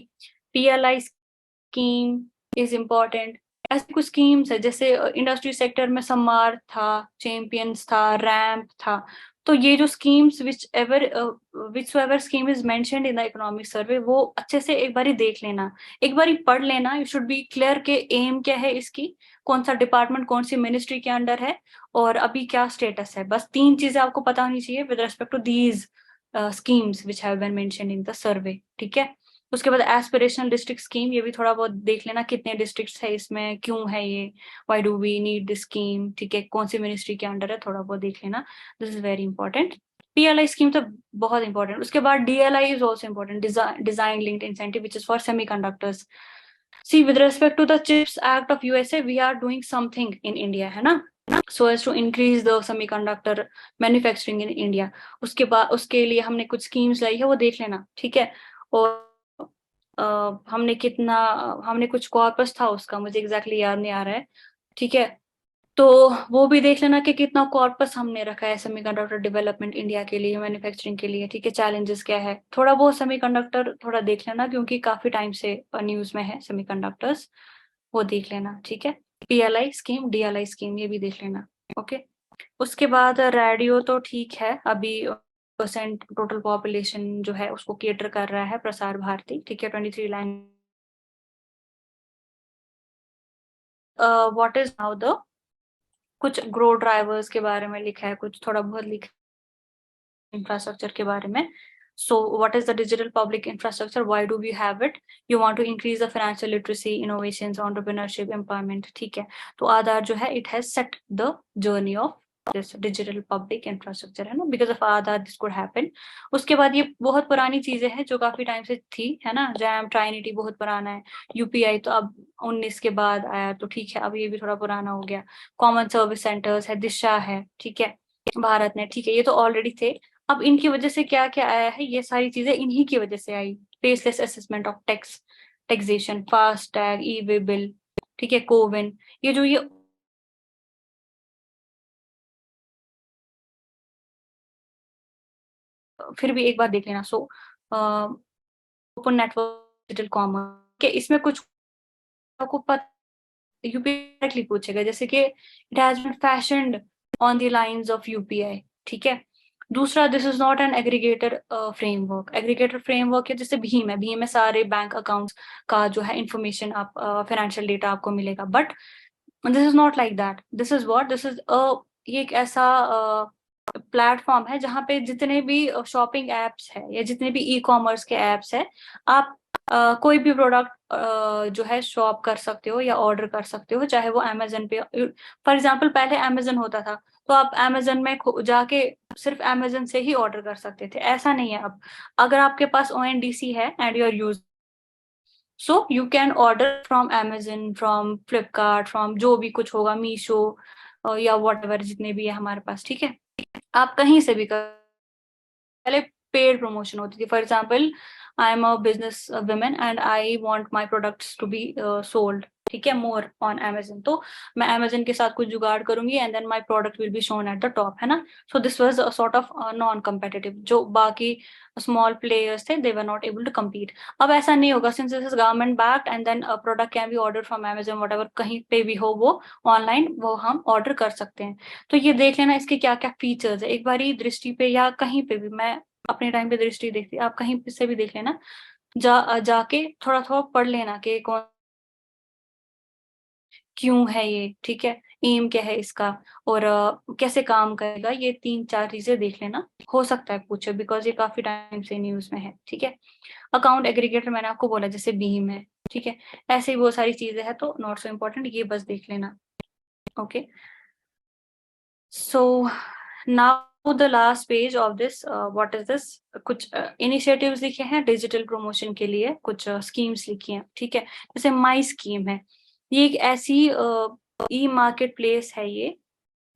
PLI scheme is important. ऐसी कुछ स्कीम्स है जैसे इंडस्ट्री सेक्टर में सम्मार था, चैंपियंस था, रैम्प था। तो ये जो schemes which ever scheme is mentioned in the economic survey, वो अच्छे से एक बारी देख लेना, एक बारी पढ़ लेना। यू शुड बी क्लियर के एम क्या है इसकी, कौन सा डिपार्टमेंट कौन सी मिनिस्ट्री के अंडर है और अभी क्या स्टेटस है। बस 3 चीजें आपको पता होनी चाहिए with respect to these schemes which have been mentioned in the survey, ठीक है। उसके बाद एस्पिरेशनल डिस्ट्रिक्ट स्कीम, ये भी थोड़ा बहुत देख लेना, कितने डिस्ट्रिक्ट्स है इसमें, क्यों है ये, why do we need this scheme, ठीक है, कौन सी मिनिस्ट्री के अंडर है, थोड़ा बहुत देख लेना। This is very important. PLI scheme तो बहुत इंपॉर्टेंट। उसके बाद DLI is also important, design linked incentive which is for semiconductors. See, with respect to the chips act of USA we are doing something in India, है ना, so as to increase the semiconductor manufacturing in India. उसके बाद उसके लिए हमने कुछ schemes लाई है, वो देख लेना, ठीक है। और हमने कुछ कॉर्पस था उसका, मुझे एग्जैक्टली याद नहीं आ रहा है, ठीक है। तो वो भी देख लेना कि कितना कॉर्पस हमने रखा है सेमीकंडक्टर डेवलपमेंट इंडिया के लिए, मैन्युफैक्चरिंग के लिए, ठीक है। चैलेंजेस क्या है, थोड़ा बहुत सेमीकंडक्टर थोड़ा देख लेना, क्योंकि काफी टाइम से न्यूज में है सेमीकंडक्टर्स, वो देख लेना, ठीक है। पीएलआई स्कीम, डीएलआई स्कीम, ये भी देख लेना, ओके। उसके बाद रेडियो तो ठीक है, अभी परसेंट टोटल पॉपुलेशन जो है उसको केटर कर रहा है प्रसार भारती, ठीक है, 23 language. What is now the, कुछ ग्रो ड्राइवर्स के बारे में लिखा है, कुछ थोड़ा बहुत लिखा है इंफ्रास्ट्रक्चर के बारे में। So what is the digital public infrastructure? Why do we have it? You want to increase the financial literacy, innovations, entrepreneurship, empowerment, ठीक है। तो आधार जो है it has set the journey of this digital public infrastructure, है ना, because of Aadhaar this could happen। उसके बाद ये बहुत पुरानी चीजें हैं जो काफी टाइम से थी, है ना, जैम ट्राइनिटी बहुत पुराना है। यूपीआई तो अब 19 के बाद आया, तो ठीक है, अब ये भी थोड़ा पुराना हो गया। कॉमन सर्विस सेंटर्स है, दिशा है, ठीक है, भारत नेट, ठीक है, ये तो ऑलरेडी थे। अब इनकी वजह से क्या क्या आया है, ये सारी चीजें इन्हीं की वजह से आई। Faceless assessment of taxation, fast tag, e way bill, ठीक है, कोविन, ये जो ये फिर भी एक बार देख लेना। So open network digital commerce के इसमें कुछ आपको पता, यूपीआई डायरेक्टली पूछेगा, जैसे कि it has been fashioned on the lines of UPI, ठीक है। दूसरा, this is not an aggregator framework. Aggregator framework है जैसे भीम है, भीम में सारे बैंक अकाउंट्स का जो है इंफॉर्मेशन, आप फाइनेंशियल डेटा आपको मिलेगा, but this is not like that. This is what, this is ये एक ऐसा प्लेटफॉर्म है जहाँ पे जितने भी शॉपिंग एप्स है या जितने भी ई कॉमर्स के एप्स है, आप कोई भी प्रोडक्ट जो है शॉप कर सकते हो या ऑर्डर कर सकते हो, चाहे वो अमेजन पे, फॉर एग्जांपल पहले अमेजन होता था तो आप अमेजन में जाके सिर्फ अमेजन से ही ऑर्डर कर सकते थे, ऐसा नहीं है अब। अगर आपके पास ओएनडीसी है and you are use, so you can order from Amazon, from Flipkart, from जो भी कुछ होगा, मीशो या वॉट एवर जितने भी है हमारे पास, ठीक है, आप कहीं से भी कर। पहले पेड प्रमोशन होती थी, for example I am a business women and I want my products to be sold, ठीक है, मोर ऑन अमेजन, तो मैं अमेजन के साथ कुछ जुगाड़ करूंगी and then my product will be shown at the top, है ना। So this was a sort of non competitive, जो बाकी स्मॉल प्लेयर्स थे they were not able to compete. अब ऐसा नहीं होगा, since this is government backed and then product can be order from Amazon, whatever कहीं पे भी हो वो ऑनलाइन, वो हम ऑर्डर कर सकते हैं। तो ये देख लेना इसके क्या क्या फीचर्स है, एक बारी दृष्टि पे या कहीं पे भी, मैं अपने टाइम पे दृष्टि देखती, आप कहीं से भी देख लेना, जाके थोड़ा थोड़ा पढ़ लेना कि कौन क्यों है ये, ठीक है, एम क्या है इसका, और कैसे काम करेगा, ये 3-4 चीजें देख लेना, हो सकता है पूछे, बिकॉज ये काफी टाइम से न्यूज में है, ठीक है। अकाउंट एग्रीगेटर मैंने आपको बोला जैसे बीम है, ठीक है, ऐसे ही बहुत सारी चीजें हैं, तो नॉट सो इम्पोर्टेंट, ये बस देख लेना। Okay, so now the last page of this, what is this, कुछ इनिशिएटिव्स लिखे हैं डिजिटल प्रमोशन के लिए, कुछ स्कीम्स लिखी हैं, ठीक है, जैसे माई स्कीम है, ये एक ऐसी ई मार्केट प्लेस है ये,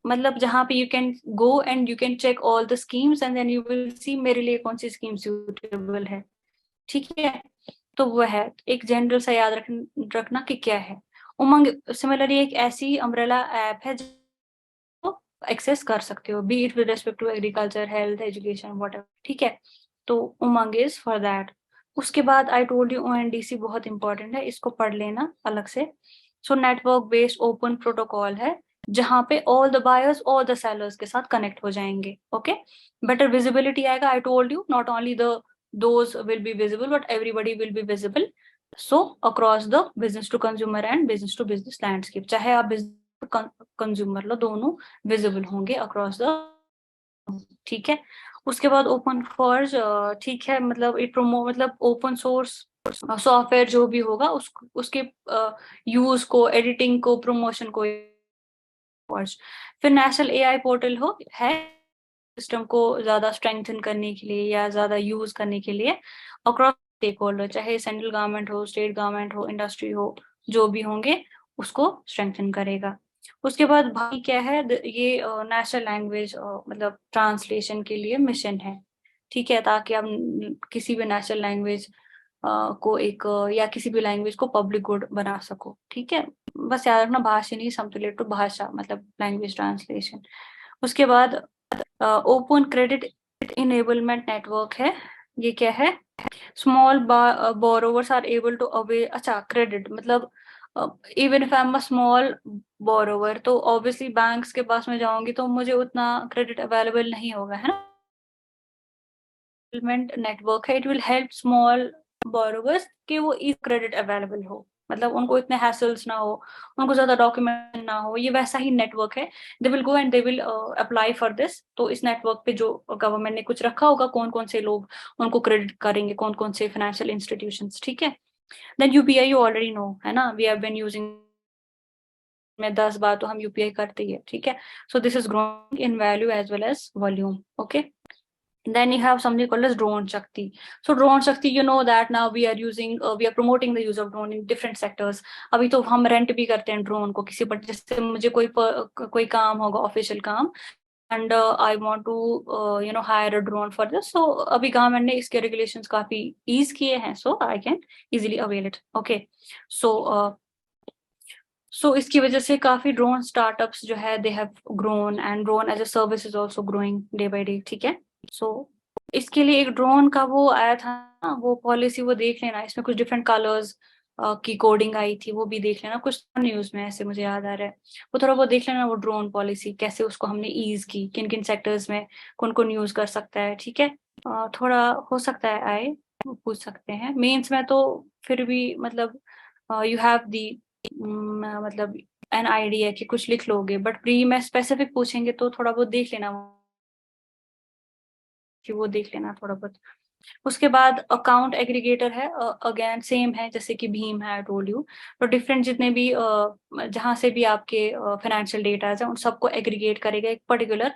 मतलब जहाँ पे you can go and you can check all the schemes and then you will see मेरे लिए कौन सी स्कीम सूटेबल है, ठीक है। तो वो है एक जनरल सा याद रखना कि क्या है उमंग। सिमिलरली एक ऐसी अम्ब्रेला ऐप है जो एक्सेस कर सकते हो, be it with respect to agriculture, health, education, whatever, ठीक है। तो उमंग इज फॉर दैट। उसके बाद आई टोल्ड यू ओएनडीसी बहुत इंपॉर्टेंट है, इसको पढ़ लेना अलग से। So network based open protocol है, जहां पे ऑल द बायर्स और द सेलर्स के साथ कनेक्ट हो जाएंगे। ओके, बेटर विजिबिलिटी आएगा, I told you not only the those will be visible but everybody will be visible, so across the business to consumer and business to business landscape, चाहे आप business consumer लो, दोनों visible होंगे across the, ठीक है। उसके बाद open forge, ठीक है, मतलब इट प्रोमो, मतलब ओपन सोर्स सॉफ्टवेयर जो भी होगा उसके यूज को, एडिटिंग को, प्रमोशन को। फिर नेशनल एआई पोर्टल है सिस्टम को ज्यादा स्ट्रेंथन करने के लिए या ज्यादा यूज करने के लिए अक्रॉस स्टेक होल्डर, चाहे सेंट्रल गवर्नमेंट हो, स्टेट गवर्नमेंट हो, इंडस्ट्री हो, जो भी होंगे उसको स्ट्रेंथन करेगा। उसके बाद भाई क्या है, ये नेशनल लैंग्वेज मतलब ट्रांसलेशन के लिए मिशन है, ठीक है, ताकि आप किसी भी नेशनल लैंग्वेज को एक या किसी भी लैंग्वेज को पब्लिक गुड बना सको, ठीक है। बस याद रखना भाषा समतुल्य टू भाषा, मतलब लैंग्वेज ट्रांसलेशन। उसके बाद ओपन क्रेडिट इनेबलमेंट नेटवर्क है, ये क्या है, small borrowers are able to avail, अच्छा क्रेडिट मतलब even if I am a small borrower, तो ऑब्वियसली बैंक्स के पास में जाऊंगी तो मुझे उतना क्रेडिट अवेलेबल नहीं होगा, है ना। नेटवर्क है, it will help small borrowers कि वो ई क्रेडिट अवेलेबल हो, मतलब उनको इतने हैसल्स ना हो, उनको ज्यादा डॉक्यूमेंट ना हो, ये वैसा ही नेटवर्क है। They will go and they will apply for this, तो इस नेटवर्क पे जो गवर्नमेंट ने कुछ रखा होगा, कौन कौन से लोग उनको क्रेडिट करेंगे, कौन कौन से फाइनेंशियल इंस्टीट्यूशंस, ठीक है। Then UPI you already know, है ना, वी हैव बीन यूजिंग में 10 बार तो हम यूपीआई करते ही है, ठीक है। So this is growing in value as well as volume. Okay, then you have something called as drone shakti. So drone shakti, you know that now we are using, we are promoting the use of drone in different sectors. अभी तो हम rent भी करते हैं drone को किसी पर, जैसे मुझे कोई काम होगा, ऑफिशियल काम, and I want to you know hire a drone for this, so अभी गवर्नमेंट ने इसके रेगुलेशंस काफी ईज किए हैं, so I can easily avail it. Okay, so इसकी वजह से काफी ड्रोन स्टार्टअप्स जो है they have grown, and drone as a service is also growing day by day, ठीक है। सो इसके लिए एक ड्रोन का वो आया था ना, वो पॉलिसी, वो देख लेना, इसमें कुछ डिफरेंट कलर्स की कोडिंग आई थी, वो भी देख लेना, कुछ न्यूज में ऐसे मुझे याद आ रहा है, वो थोड़ा बहुत देख लेना, वो ड्रोन पॉलिसी कैसे उसको हमने ईज की, किन किन सेक्टर्स में कौन कौन यूज कर सकता है, ठीक है। थोड़ा हो सकता है आए, वो पूछ सकते हैं मेंस में, तो फिर भी मतलब यू हैव दी मतलब एन आइडिया कि कुछ लिख लोगे, बट प्री में स्पेसिफिक पूछेंगे तो थोड़ा बहुत देख लेना, कि वो देख लेना थोड़ा बहुत। उसके बाद अकाउंट एग्रीगेटर है, अगेन सेम है जैसे कि भीम है, आई टोल्ड यू, तो डिफरेंट जितने भी जहां से भी आपके फाइनेंशियल डेटा है उन सबको एग्रीगेट करेगा एक पर्टिकुलर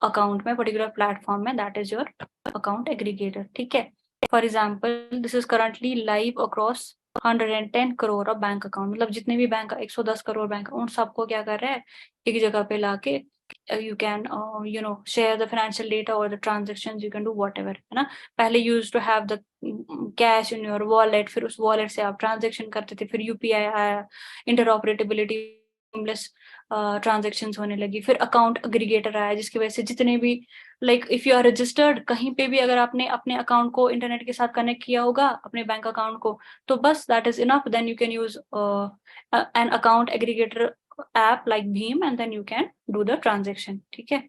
अकाउंट में, पर्टिकुलर प्लेटफॉर्म में, that is your account aggregator, ठीक है। For example this is currently live across 110 crore of bank account, मतलब जितने भी बैंक, 110 करोड़ बैंक, उन सबको क्या कर रहा है, एक जगह पे लाके you can share the financial data or the transactions, you can do whatever, है ना। पहले used to have the cash in your wallet, फिर उस wallet से आप transaction करते थे, फिर यूपीआई आया, interoperability, seamless transactions होने लगी, फिर account aggregator आया, जिसकी वजह से जितने भी like if you are registered कहीं पे भी, अगर आपने अपने अकाउंट को इंटरनेट के साथ कनेक्ट किया होगा, अपने बैंक अकाउंट को, तो बस that is enough, then you can use an account aggregator app like Bheem, and then you can do the transaction, ठीक है।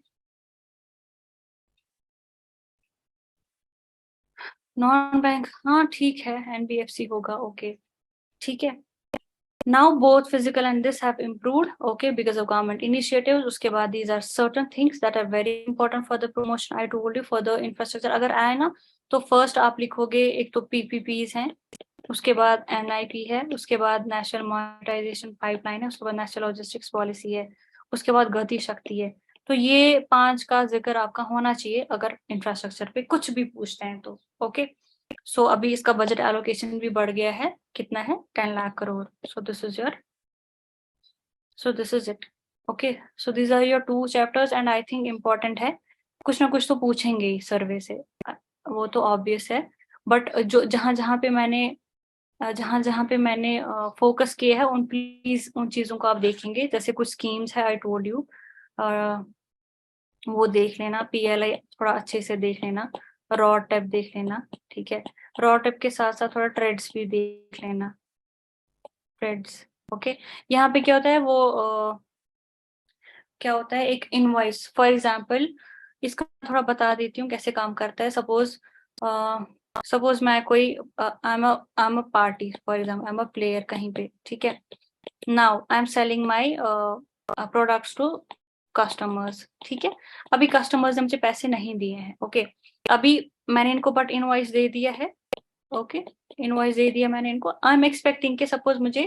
नॉन बैंक, हाँ ठीक है, एनबीएफसी होगा, ओके ठीक है। Now both physical and this have improved, okay, because of government initiatives. उसके बाद these are certain things that are very important for the promotion. I told you for the infrastructure. अगर आए ना तो first आप लिखोगे, एक तो PPPs हैं, उसके बाद NIP है, उसके बाद नेशनल मॉनेटाइजेशन पाइपलाइन है, उसके बाद नेशनल लॉजिस्टिक्स पॉलिसी है, उसके बाद गति शक्ति है। तो ये 5 का जिक्र आपका होना चाहिए अगर इंफ्रास्ट्रक्चर पे कुछ भी पूछते हैं तो, ओके। सो अभी इसका बजट एलोकेशन भी बढ़ गया है, कितना है, 10 lakh crore. So this is your, so this is it, okay. So these are your 2 chapters and I think important है, कुछ ना कुछ तो पूछेंगे ही सर्वे से, वो तो ऑब्वियस है। बट जो जहां जहां पे मैंने फोकस किया है उन प्लीज उन चीजों को आप देखेंगे, जैसे कुछ स्कीम्स है, आई टोल्ड यू, वो देख लेना, पीएलआई थोड़ा अच्छे से देख लेना, रॉ टेप देख लेना, ठीक है। रॉ टेप के साथ साथ थोड़ा ट्रेड्स भी देख लेना, ट्रेड्स, ओके। यहाँ पे क्या होता है, वो क्या होता है, एक इनवॉइस फॉर एग्जांपल, इसका थोड़ा बता देती हूँ कैसे काम करता है। सपोज मैं कोई I am a party, for example I am a player कहीं पे, ठीक है। Now I am selling my products to customers, ठीक है। अभी कस्टमर्स ने मुझे पैसे नहीं दिए हैं, ओके। अभी मैंने इनको बट इनवॉइस दे दिया है, ओके, इनवॉइस दे दिया मैंने इनको। आई एम एक्सपेक्टिंग के सपोज मुझे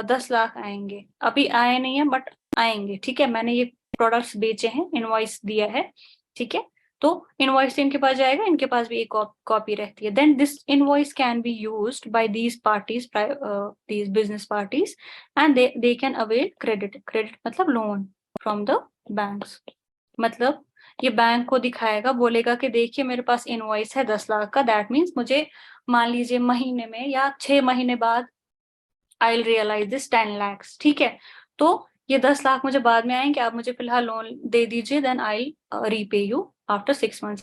10 लाख आएंगे, अभी आए नहीं है बट आएंगे, ठीक है। मैंने ये प्रोडक्ट्स बेचे हैं, इनवॉइस दिया है, ठीक है। तो इनवॉइस इनके पास जाएगा, इनके पास भी एक कॉपी रहती है। Then this invoice can be used by these parties, these business parties, and they can avail credit, credit मतलब लोन फ्रॉम द बैंक्स। मतलब ये बैंक को दिखाएगा, बोलेगा कि देखिए मेरे पास इनवॉइस है 10 लाख का, दैट मीन्स मुझे मान लीजिए महीने में या 6 महीने बाद I will realise this 10 lakhs, ठीक है। तो ये 10 लाख मुझे बाद में आएंगे, आप मुझे फिलहाल लोन दे दीजिए, then I repay you after 6 months,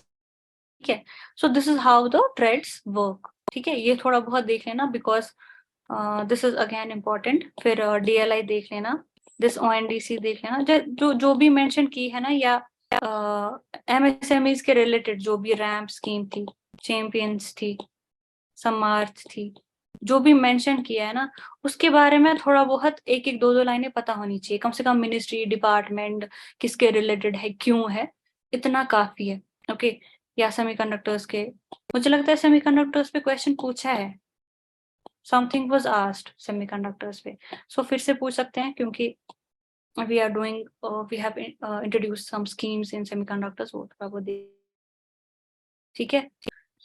ठीक है। So this is how the trades work, ठीक है। ये थोड़ा बहुत देख लेना, because this is again important. फिर डीएलआई देख लेना, दिस ओएनडीसी देख लेना, जो जो भी मेंशन की है ना, या एमएसएमईज के रिलेटेड जो भी रैम्प स्कीम थी, चैंपियंस थी, समार्थ थी, जो भी मेंशन किया है ना, उसके बारे में थोड़ा बहुत एक एक दो दो लाइनें पता होनी चाहिए, कम से कम मिनिस्ट्री डिपार्टमेंट किसके रिलेटेड है, क्यों है, इतना काफी है, ओके। या सेमीकंडक्टर्स के, मुझे लगता है सेमीकंडक्टर्स पे क्वेश्चन पूछा है, समथिंग वाज आस्क्ड सेमीकंडक्टर्स पे। सो फिर से पूछ सकते हैं, क्योंकि we are doing we have introduced some schemes in semiconductors, वो थोड़ा वो दे, ठीक है।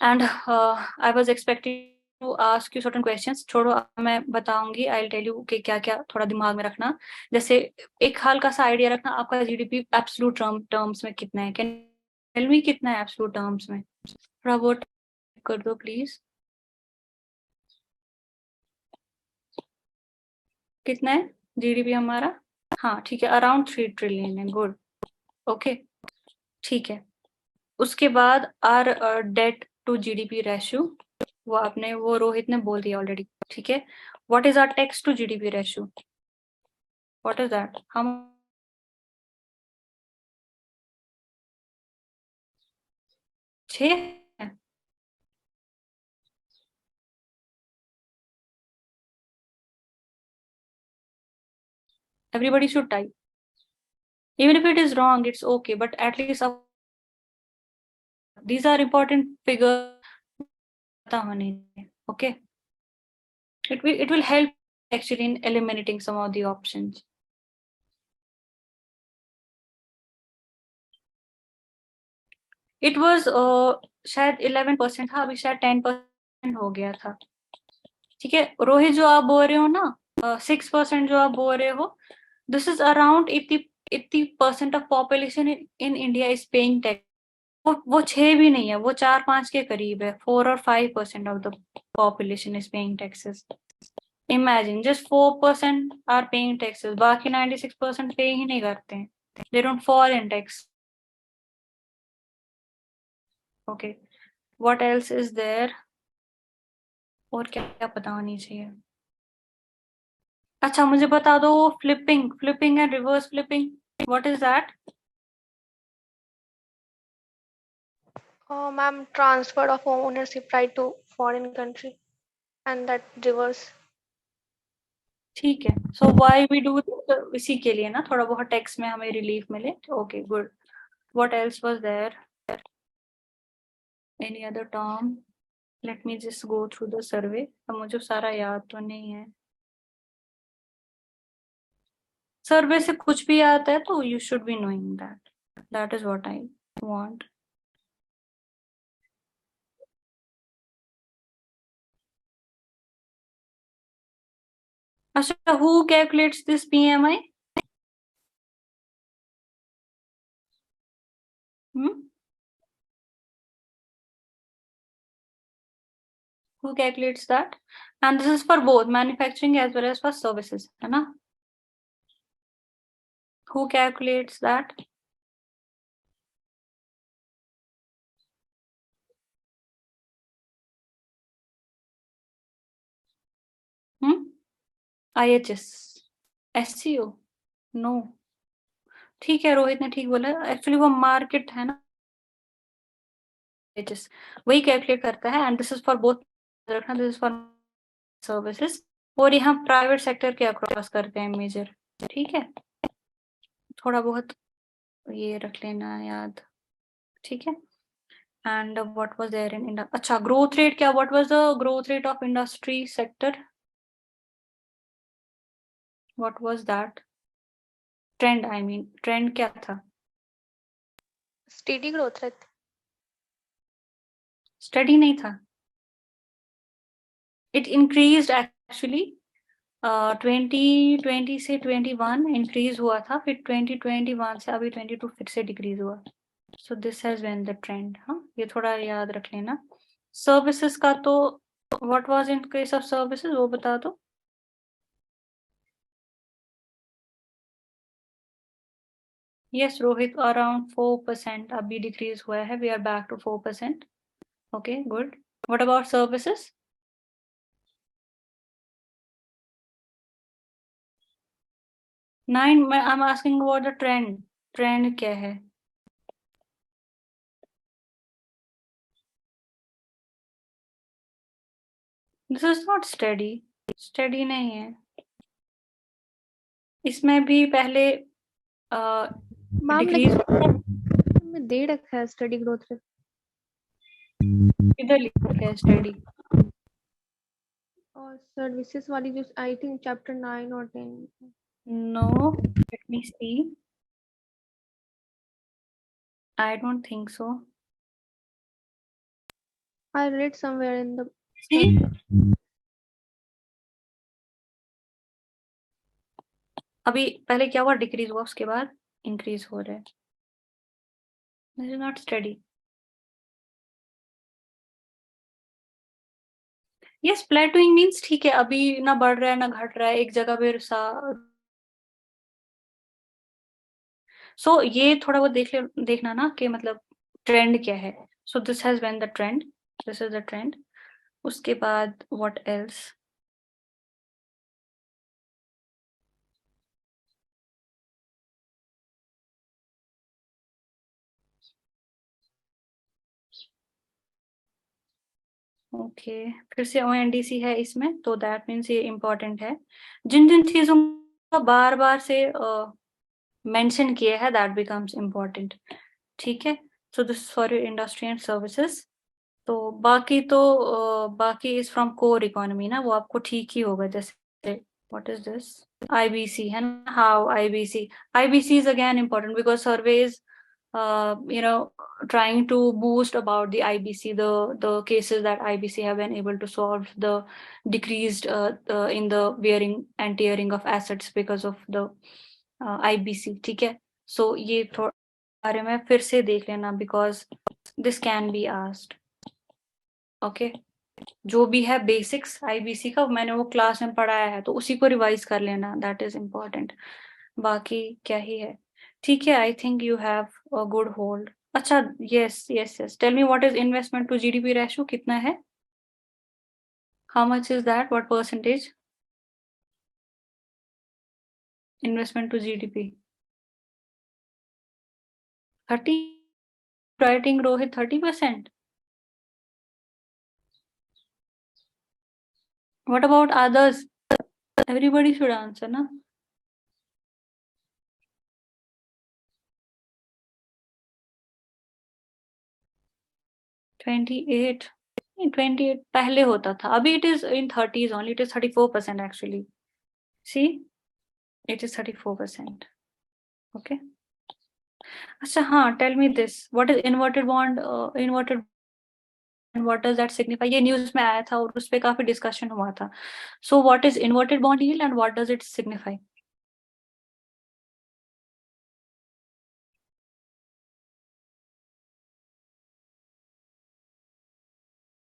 And I was expecting to ask you certain questions, छोड़ो मैं बताऊंगी, आई विल टेल यू कि क्या क्या थोड़ा दिमाग में रखना। जैसे एक हल्का सा आइडिया रखना, आपका जीडीपी एब्सोल्यूट टर्म्स में कितना है, कैन टेल मी कितना है एब्सोल्यूट टर्म्स में, थोड़ा वो कर दो प्लीज, कितना है जीडीपी हमारा, हाँ ठीक है, अराउंड 3 ट्रिलियन है, गुड, ओके ठीक है। उसके बाद our debt to GDP ratio, वो आपने, वो रोहित ने बोल दिया ऑलरेडी, ठीक है। What is our tax to GDP ratio, what is that, हम 6, everybody should type, even if it is wrong it's okay, but at least these are important figures, पता होने चाहिए, okay। It will help actually in eliminating some of the options. It was शायद 11% था, अभी शायद 10% हो गया था, ठीक है। रोहित जो आप बोल रहे हो ना, 6% जो आप बोल रहे हो, this is around 80% of population in India is paying tax. वो 6 भी नहीं है, वो 4-5 के करीब है, 4 और 5% of the population is paying taxes. Imagine just 4% are paying taxes, बाकी 96% पे ही नहीं करते हैं, they don't fall in tax, okay. What else is there, और क्या क्या पता होनी चाहिए। अच्छा मुझे बता दो, flipping flipping and reverse flipping, what is that. Ma'am, transfer of ownership right to foreign country and that reverse. ठीक है, so why we do this? इसी के लिए ना, थोड़ा बहुत टैक्स में हमें रिलीफ मिले. Okay, good. What else was there? Any other term? Let me just go through the survey. अब मुझे सारा याद तो नहीं है. सर्वे से कुछ भी आता है तो you should be knowing that. That is what I want. अच्छा, who calculates this PMI? Who calculates that? And this is for both manufacturing as well as for services, है ना? Who calculates that? IHS, SCO? No. ठीक है, रोहित ने ठीक बोला. Actually वो market है ना, IHS वही कैलकुलेट करता है. And this is for both, रखना, दिस इज फॉर सर्विसेज. और यहाँ प्राइवेट सेक्टर के अक्रॉस करते हैं मेजर. ठीक है, थोड़ा बहुत ये रख लेना याद. ठीक है. And what was there in India? अच्छा, growth rate क्या? What was the growth rate of industry sector? What was that? Trend, I mean, trend क्या था? Steady growth rate. Steady नहीं था. It increased actually. 2020 से 21 increase हुआ था, फिर 2021 से अभी 22 फिर से decrease हुआ. So this has been the trend. हाँ, ये थोड़ा याद रख लेना. Services का तो what was in case of services वो बता दो. Yes, Rohit, around 4% अभी decrease हुआ है. We are back to 4%. Okay, good. What about services? 9. I'm asking about the trend. Trend क्या है? This is not steady. Steady नहीं है. इसमें भी पहले मैम decrease में दे रखा है स्टडी ग्रोथ रेट. इधर लिखा है steady. और सर्विसेज वाली जो आई थिंक चैप्टर 9 और 10. No, let me see. I don't think so. I read somewhere in the. See? अभी पहले क्या हुआ? डिक्रीज हुआ, उसके बाद इंक्रीज हो रहा है. This is not steady. Yes, plateauing means ठीक है, अभी ना बढ़ रहा है ना घट रहा है, एक जगह पे सो ये थोड़ा बहुत देखना ना कि मतलब ट्रेंड क्या है. So this has been the trend. This is the trend. उसके बाद व्हाट एल्स? ओके, फिर से ONDC है इसमें, तो दैट मीन्स ये इम्पोर्टेंट है. जिन जिन चीजों को बार बार से मेंशन किया है, दैट बिकम्स इम्पोर्टेंट. ठीक है. So this for your industry and services. तो बाकी इज फ्रॉम कोर इकोनॉमी ना, वो आपको ठीक ही होगा. जैसे व्हाट इज दिस? IBC है ना. How IBC is again important because surveys trying to boost about the IBC, the cases that IBC have been able to solve, the decreased in the wearing and tearing of assets because of the IBC. ठीक है. So ये थोड़ा बारे में फिर से देख लेना because this can be asked. Okay. जो भी है बेसिक्स IBC का, मैंने वो क्लास में पढ़ाया है, तो उसी को रिवाइज कर लेना. That is important. बाकी क्या ही है. ठीक है. I think you have a good hold. अच्छा, yes yes yes, tell me what is investment to GDP ratio कितना है? How much is that? What percentage investment to GDP? 30 writing Rohit 30%? What about others? Everybody should answer, na? $28 पहले होता था, अभी it is in 30s only, it is 34% actually. See, it is 34%. Okay. अच्छा हाँ, tell me this. What is inverted bond? Inverted and what does that signify? ये news में आया था और उस पे काफी डिस्कशन हुआ था. So what is inverted bond yield and what does it signify?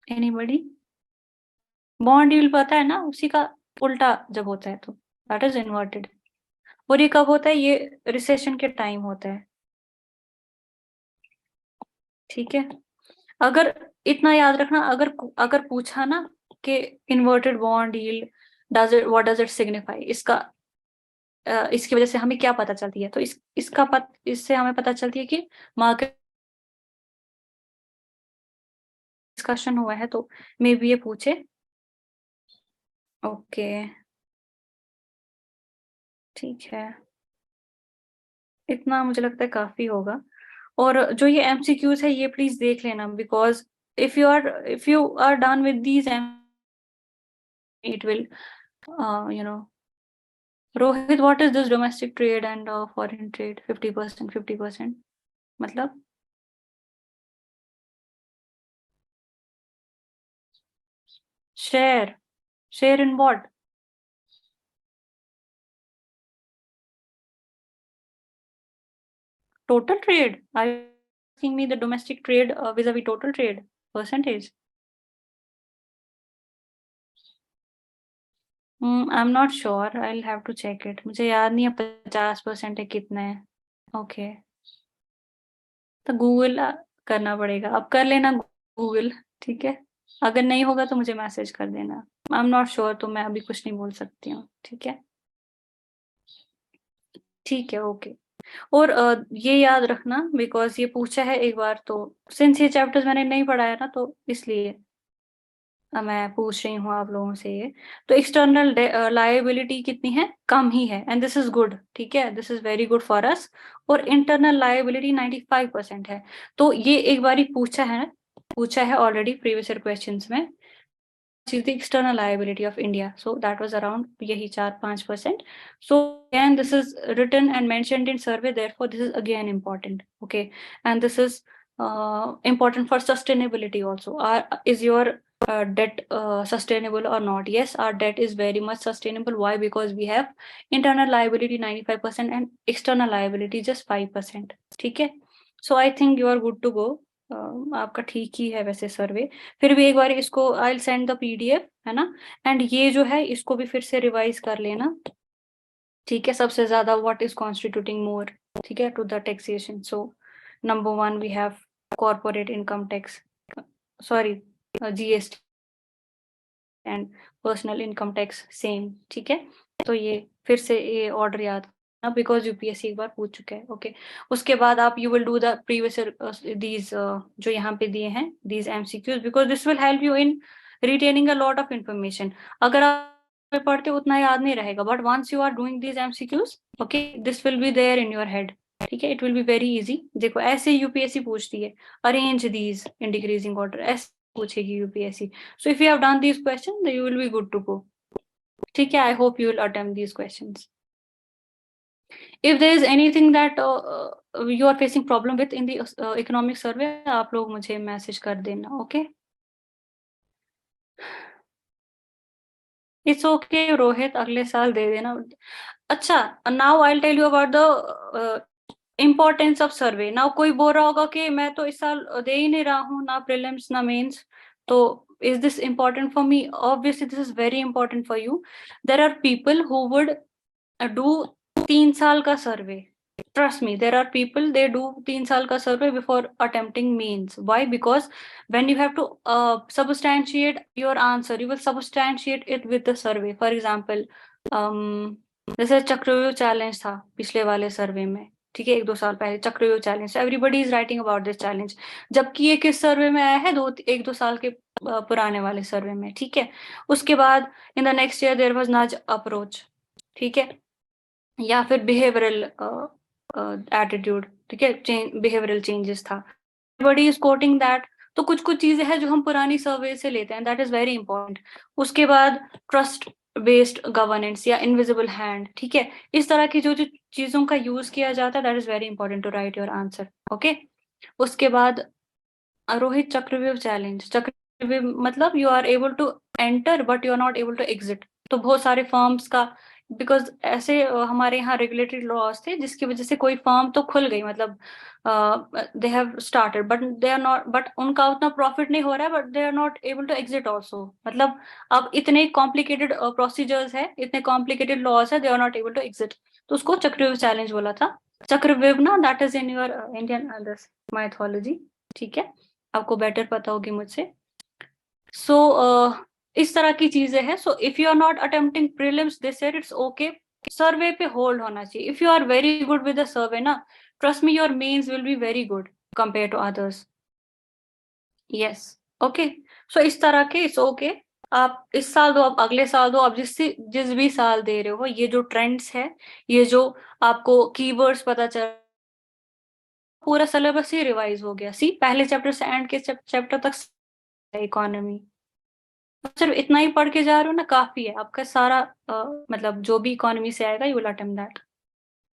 Anybody? Bond yield पता है ना, उसी का उल्टा जब होता है तो दैट इज इन्वर्टेड. और ये कब होता है? ये रिसेशन के टाइम होता है. ठीक है. अगर इतना याद रखना, अगर अगर पूछा ना कि inverted bond yield does it, what does it signify, इसका इसकी वजह से हमें क्या पता चलती है, तो इससे हमें पता चलती है कि मार्केट डिस्कशन हुआ है, तो मे बी ये पूछे. ओके, ठीक है, इतना मुझे लगता है काफी होगा. और जो ये एमसीक्यूज है ये प्लीज देख लेना, because if you are done with these, it will Rohit, what is this domestic trade and foreign trade 50%, 50%? मतलब share in what? Total trade? Are you asking me the domestic trade vis-a-vis total trade percentage? I'm not sure. I'll have to check it. मुझे याद नहीं है 50% है कितना है. Okay. तो Google करना पड़ेगा, अब कर लेना गूगल. ठीक है, अगर नहीं होगा तो मुझे मैसेज कर देना. आई एम नॉट श्योर, तो मैं अभी कुछ नहीं बोल सकती हूँ. ठीक है, ठीक है, ओके. और ये याद रखना, बिकॉज ये पूछा है एक बार, तो सिंस ये चैप्टर्स मैंने नहीं पढ़ाया ना, तो इसलिए मैं पूछ रही हूँ आप लोगों से ये. तो एक्सटर्नल लायबिलिटी कितनी है? कम ही है, एंड दिस इज गुड. ठीक है, this is very good for us. और इंटरनल लायबिलिटी 95% है. तो ये एक बार ही पूछा है ऑलरेडी प्रीवियस ईयर क्वेश्चंस में. is the external liability of India. So that was around यही 4-5%. So again, this is written and mentioned in survey. Therefore, this is again important. Okay, and this is important for sustainability also. Is your debt sustainable or not? Yes, our debt is very much sustainable. Why? Because we have internal liability 95% and external liability just 5%. ठीक है. So I think you are good to go. आपका ठीक ही है वैसे सर्वे. फिर भी एक बार इसको I will send the PDF, है ना. एंड ये जो है इसको भी फिर से रिवाइज कर लेना. ठीक है, सबसे ज्यादा व्हाट इज कॉन्स्टिट्यूटिंग मोर. ठीक है, to the taxation. So number 1 we have corporate income tax, sorry GST and personal income tax same. ठीक है, तो ये फिर से ये ऑर्डर याद, बिकॉज यूपीएससी एक बार पूछ चुका है. ओके, उसके बाद आप you will do the previous these जो यहाँ पे दिए हैं, these MCQs, because this will help you in retaining a lot of information. अगर आप पढ़ते उतना याद नहीं रहेगा, but once you are doing these MCQs, okay, this will be there in your head. ठीक है, it will be very easy. देखो ऐसे यूपीएससी पूछती है, arrange these in decreasing order, ऐसे पूछेगी UPSC. So if you have done these question, you will be good to go. ठीक है, I hope you will attempt these questions. If there is anything that you are facing problem with in the economic survey, आप लोग मुझे message कर देना. Okay, it's okay Rohit, अगले साल दे देना. अच्छा, now I will tell you about the importance of survey. Now कोई बोल रहा होगा कि मैं तो इस साल दे ही नहीं रहा हूँ, ना प्रीलिम्स ना मेंस, तो is this important for me? Obviously this is very important for you. There are people who would do 3 साल का सर्वे. Trust me, there are people, they do 3 साल का survey before attempting means. Why? Because when you have to substantiate your answer, you will substantiate it with the survey. For example, जैसे चक्रव्यूह challenge था पिछले वाले सर्वे में, ठीक है, 1-2 साल पहले चक्रव्यूह challenge, everybody is writing about this challenge, जबकि ये किस सर्वे में आया है, 1-2 साल के पुराने वाले सर्वे में, ठीक है। उसके बाद in the next year there was nudge approach, ठीक है, या फिर बिहेवियरल एटीट्यूड, ठीक है, बिहेवियरल चेंजेस था, एवरीबडी इज कोटिंग दैट। तो कुछ कुछ चीजें हैं जो हम पुरानी सर्वे से लेते हैं, दैट इज वेरी इंपॉर्टेंट। उसके बाद ट्रस्ट बेस्ड गवर्नेंस या इनविजिबल हैंड, ठीक है, इस तरह की जो जो चीजों का यूज किया जाता है, that is very important to write your answer, okay. उसके बाद रोहित चक्रव्यूह चैलेंज, चक्रव्यूह मतलब you are able to enter but you are not able to exit. तो बहुत सारे फर्म्स का, बिकॉज ऐसे हमारे यहाँ रेगुलेटरी लॉज थे जिसकी वजह से कोई फर्म तो खुल गई, मतलब they have started but they are not, but उनका उतना प्रॉफिट नहीं हो रहा है, but they are not able to exit also. मतलब अब इतने कॉम्प्लिकेटेड प्रोसीजर्स है, इतने कॉम्प्लिकेटेड लॉज है, they are not able to exit. तो उसको चक्रव्यूह चैलेंज बोला था। चक्रव्यूह ना, that is in your Indian mythology, ठीक है, आपको बेटर पता होगी मुझसे। सो इस तरह की चीजें हैं। So if you are not attempting prelims this year, it's okay, survey पे होल्ड होना चाहिए। If you are very good with the survey ना, trust me, your mains will be very good compare to others. Yes, okay. So इस तरह के it's okay, आप इस साल दो, आप अगले साल दो, आप जिस भी साल दे रहे हो, ये जो ट्रेंड्स है, ये जो आपको कीवर्ड्स पता चल, पूरा सिलेबस ही रिवाइज हो गया। सी, पहले चैप्टर से एंड के चैप्टर तक इकोनॉमी, सिर्फ इतना ही पढ़ के जा रहे हो ना, काफी है आपका सारा, मतलब जो भी इकोनॉमी से आएगा, यू विल अटेम्प्ट दैट,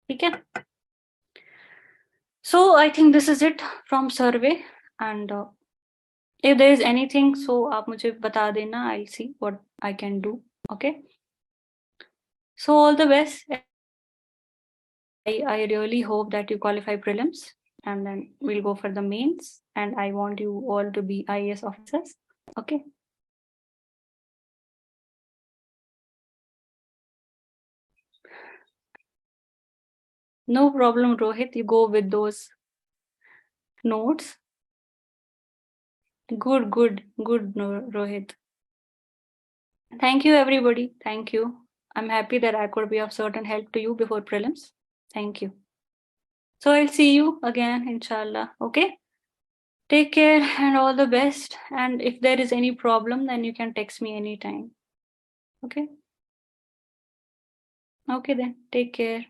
ठीक है। So I think this is it from survey, and if there is anything, so आप मुझे बता देना, I see what I can do, okay. So all the best, I really hope that you qualify prelims, and then we'll go for the mains, and I want you all to be IAS officers, okay. No problem, Rohit, you go with those notes. Good, Rohit. Thank you, everybody. Thank you. I'm happy that I could be of certain help to you before prelims. Thank you. So I'll see you again, inshallah. Okay. Take care and all the best. And if there is any problem, then you can text me anytime. Okay. Okay then. Take care.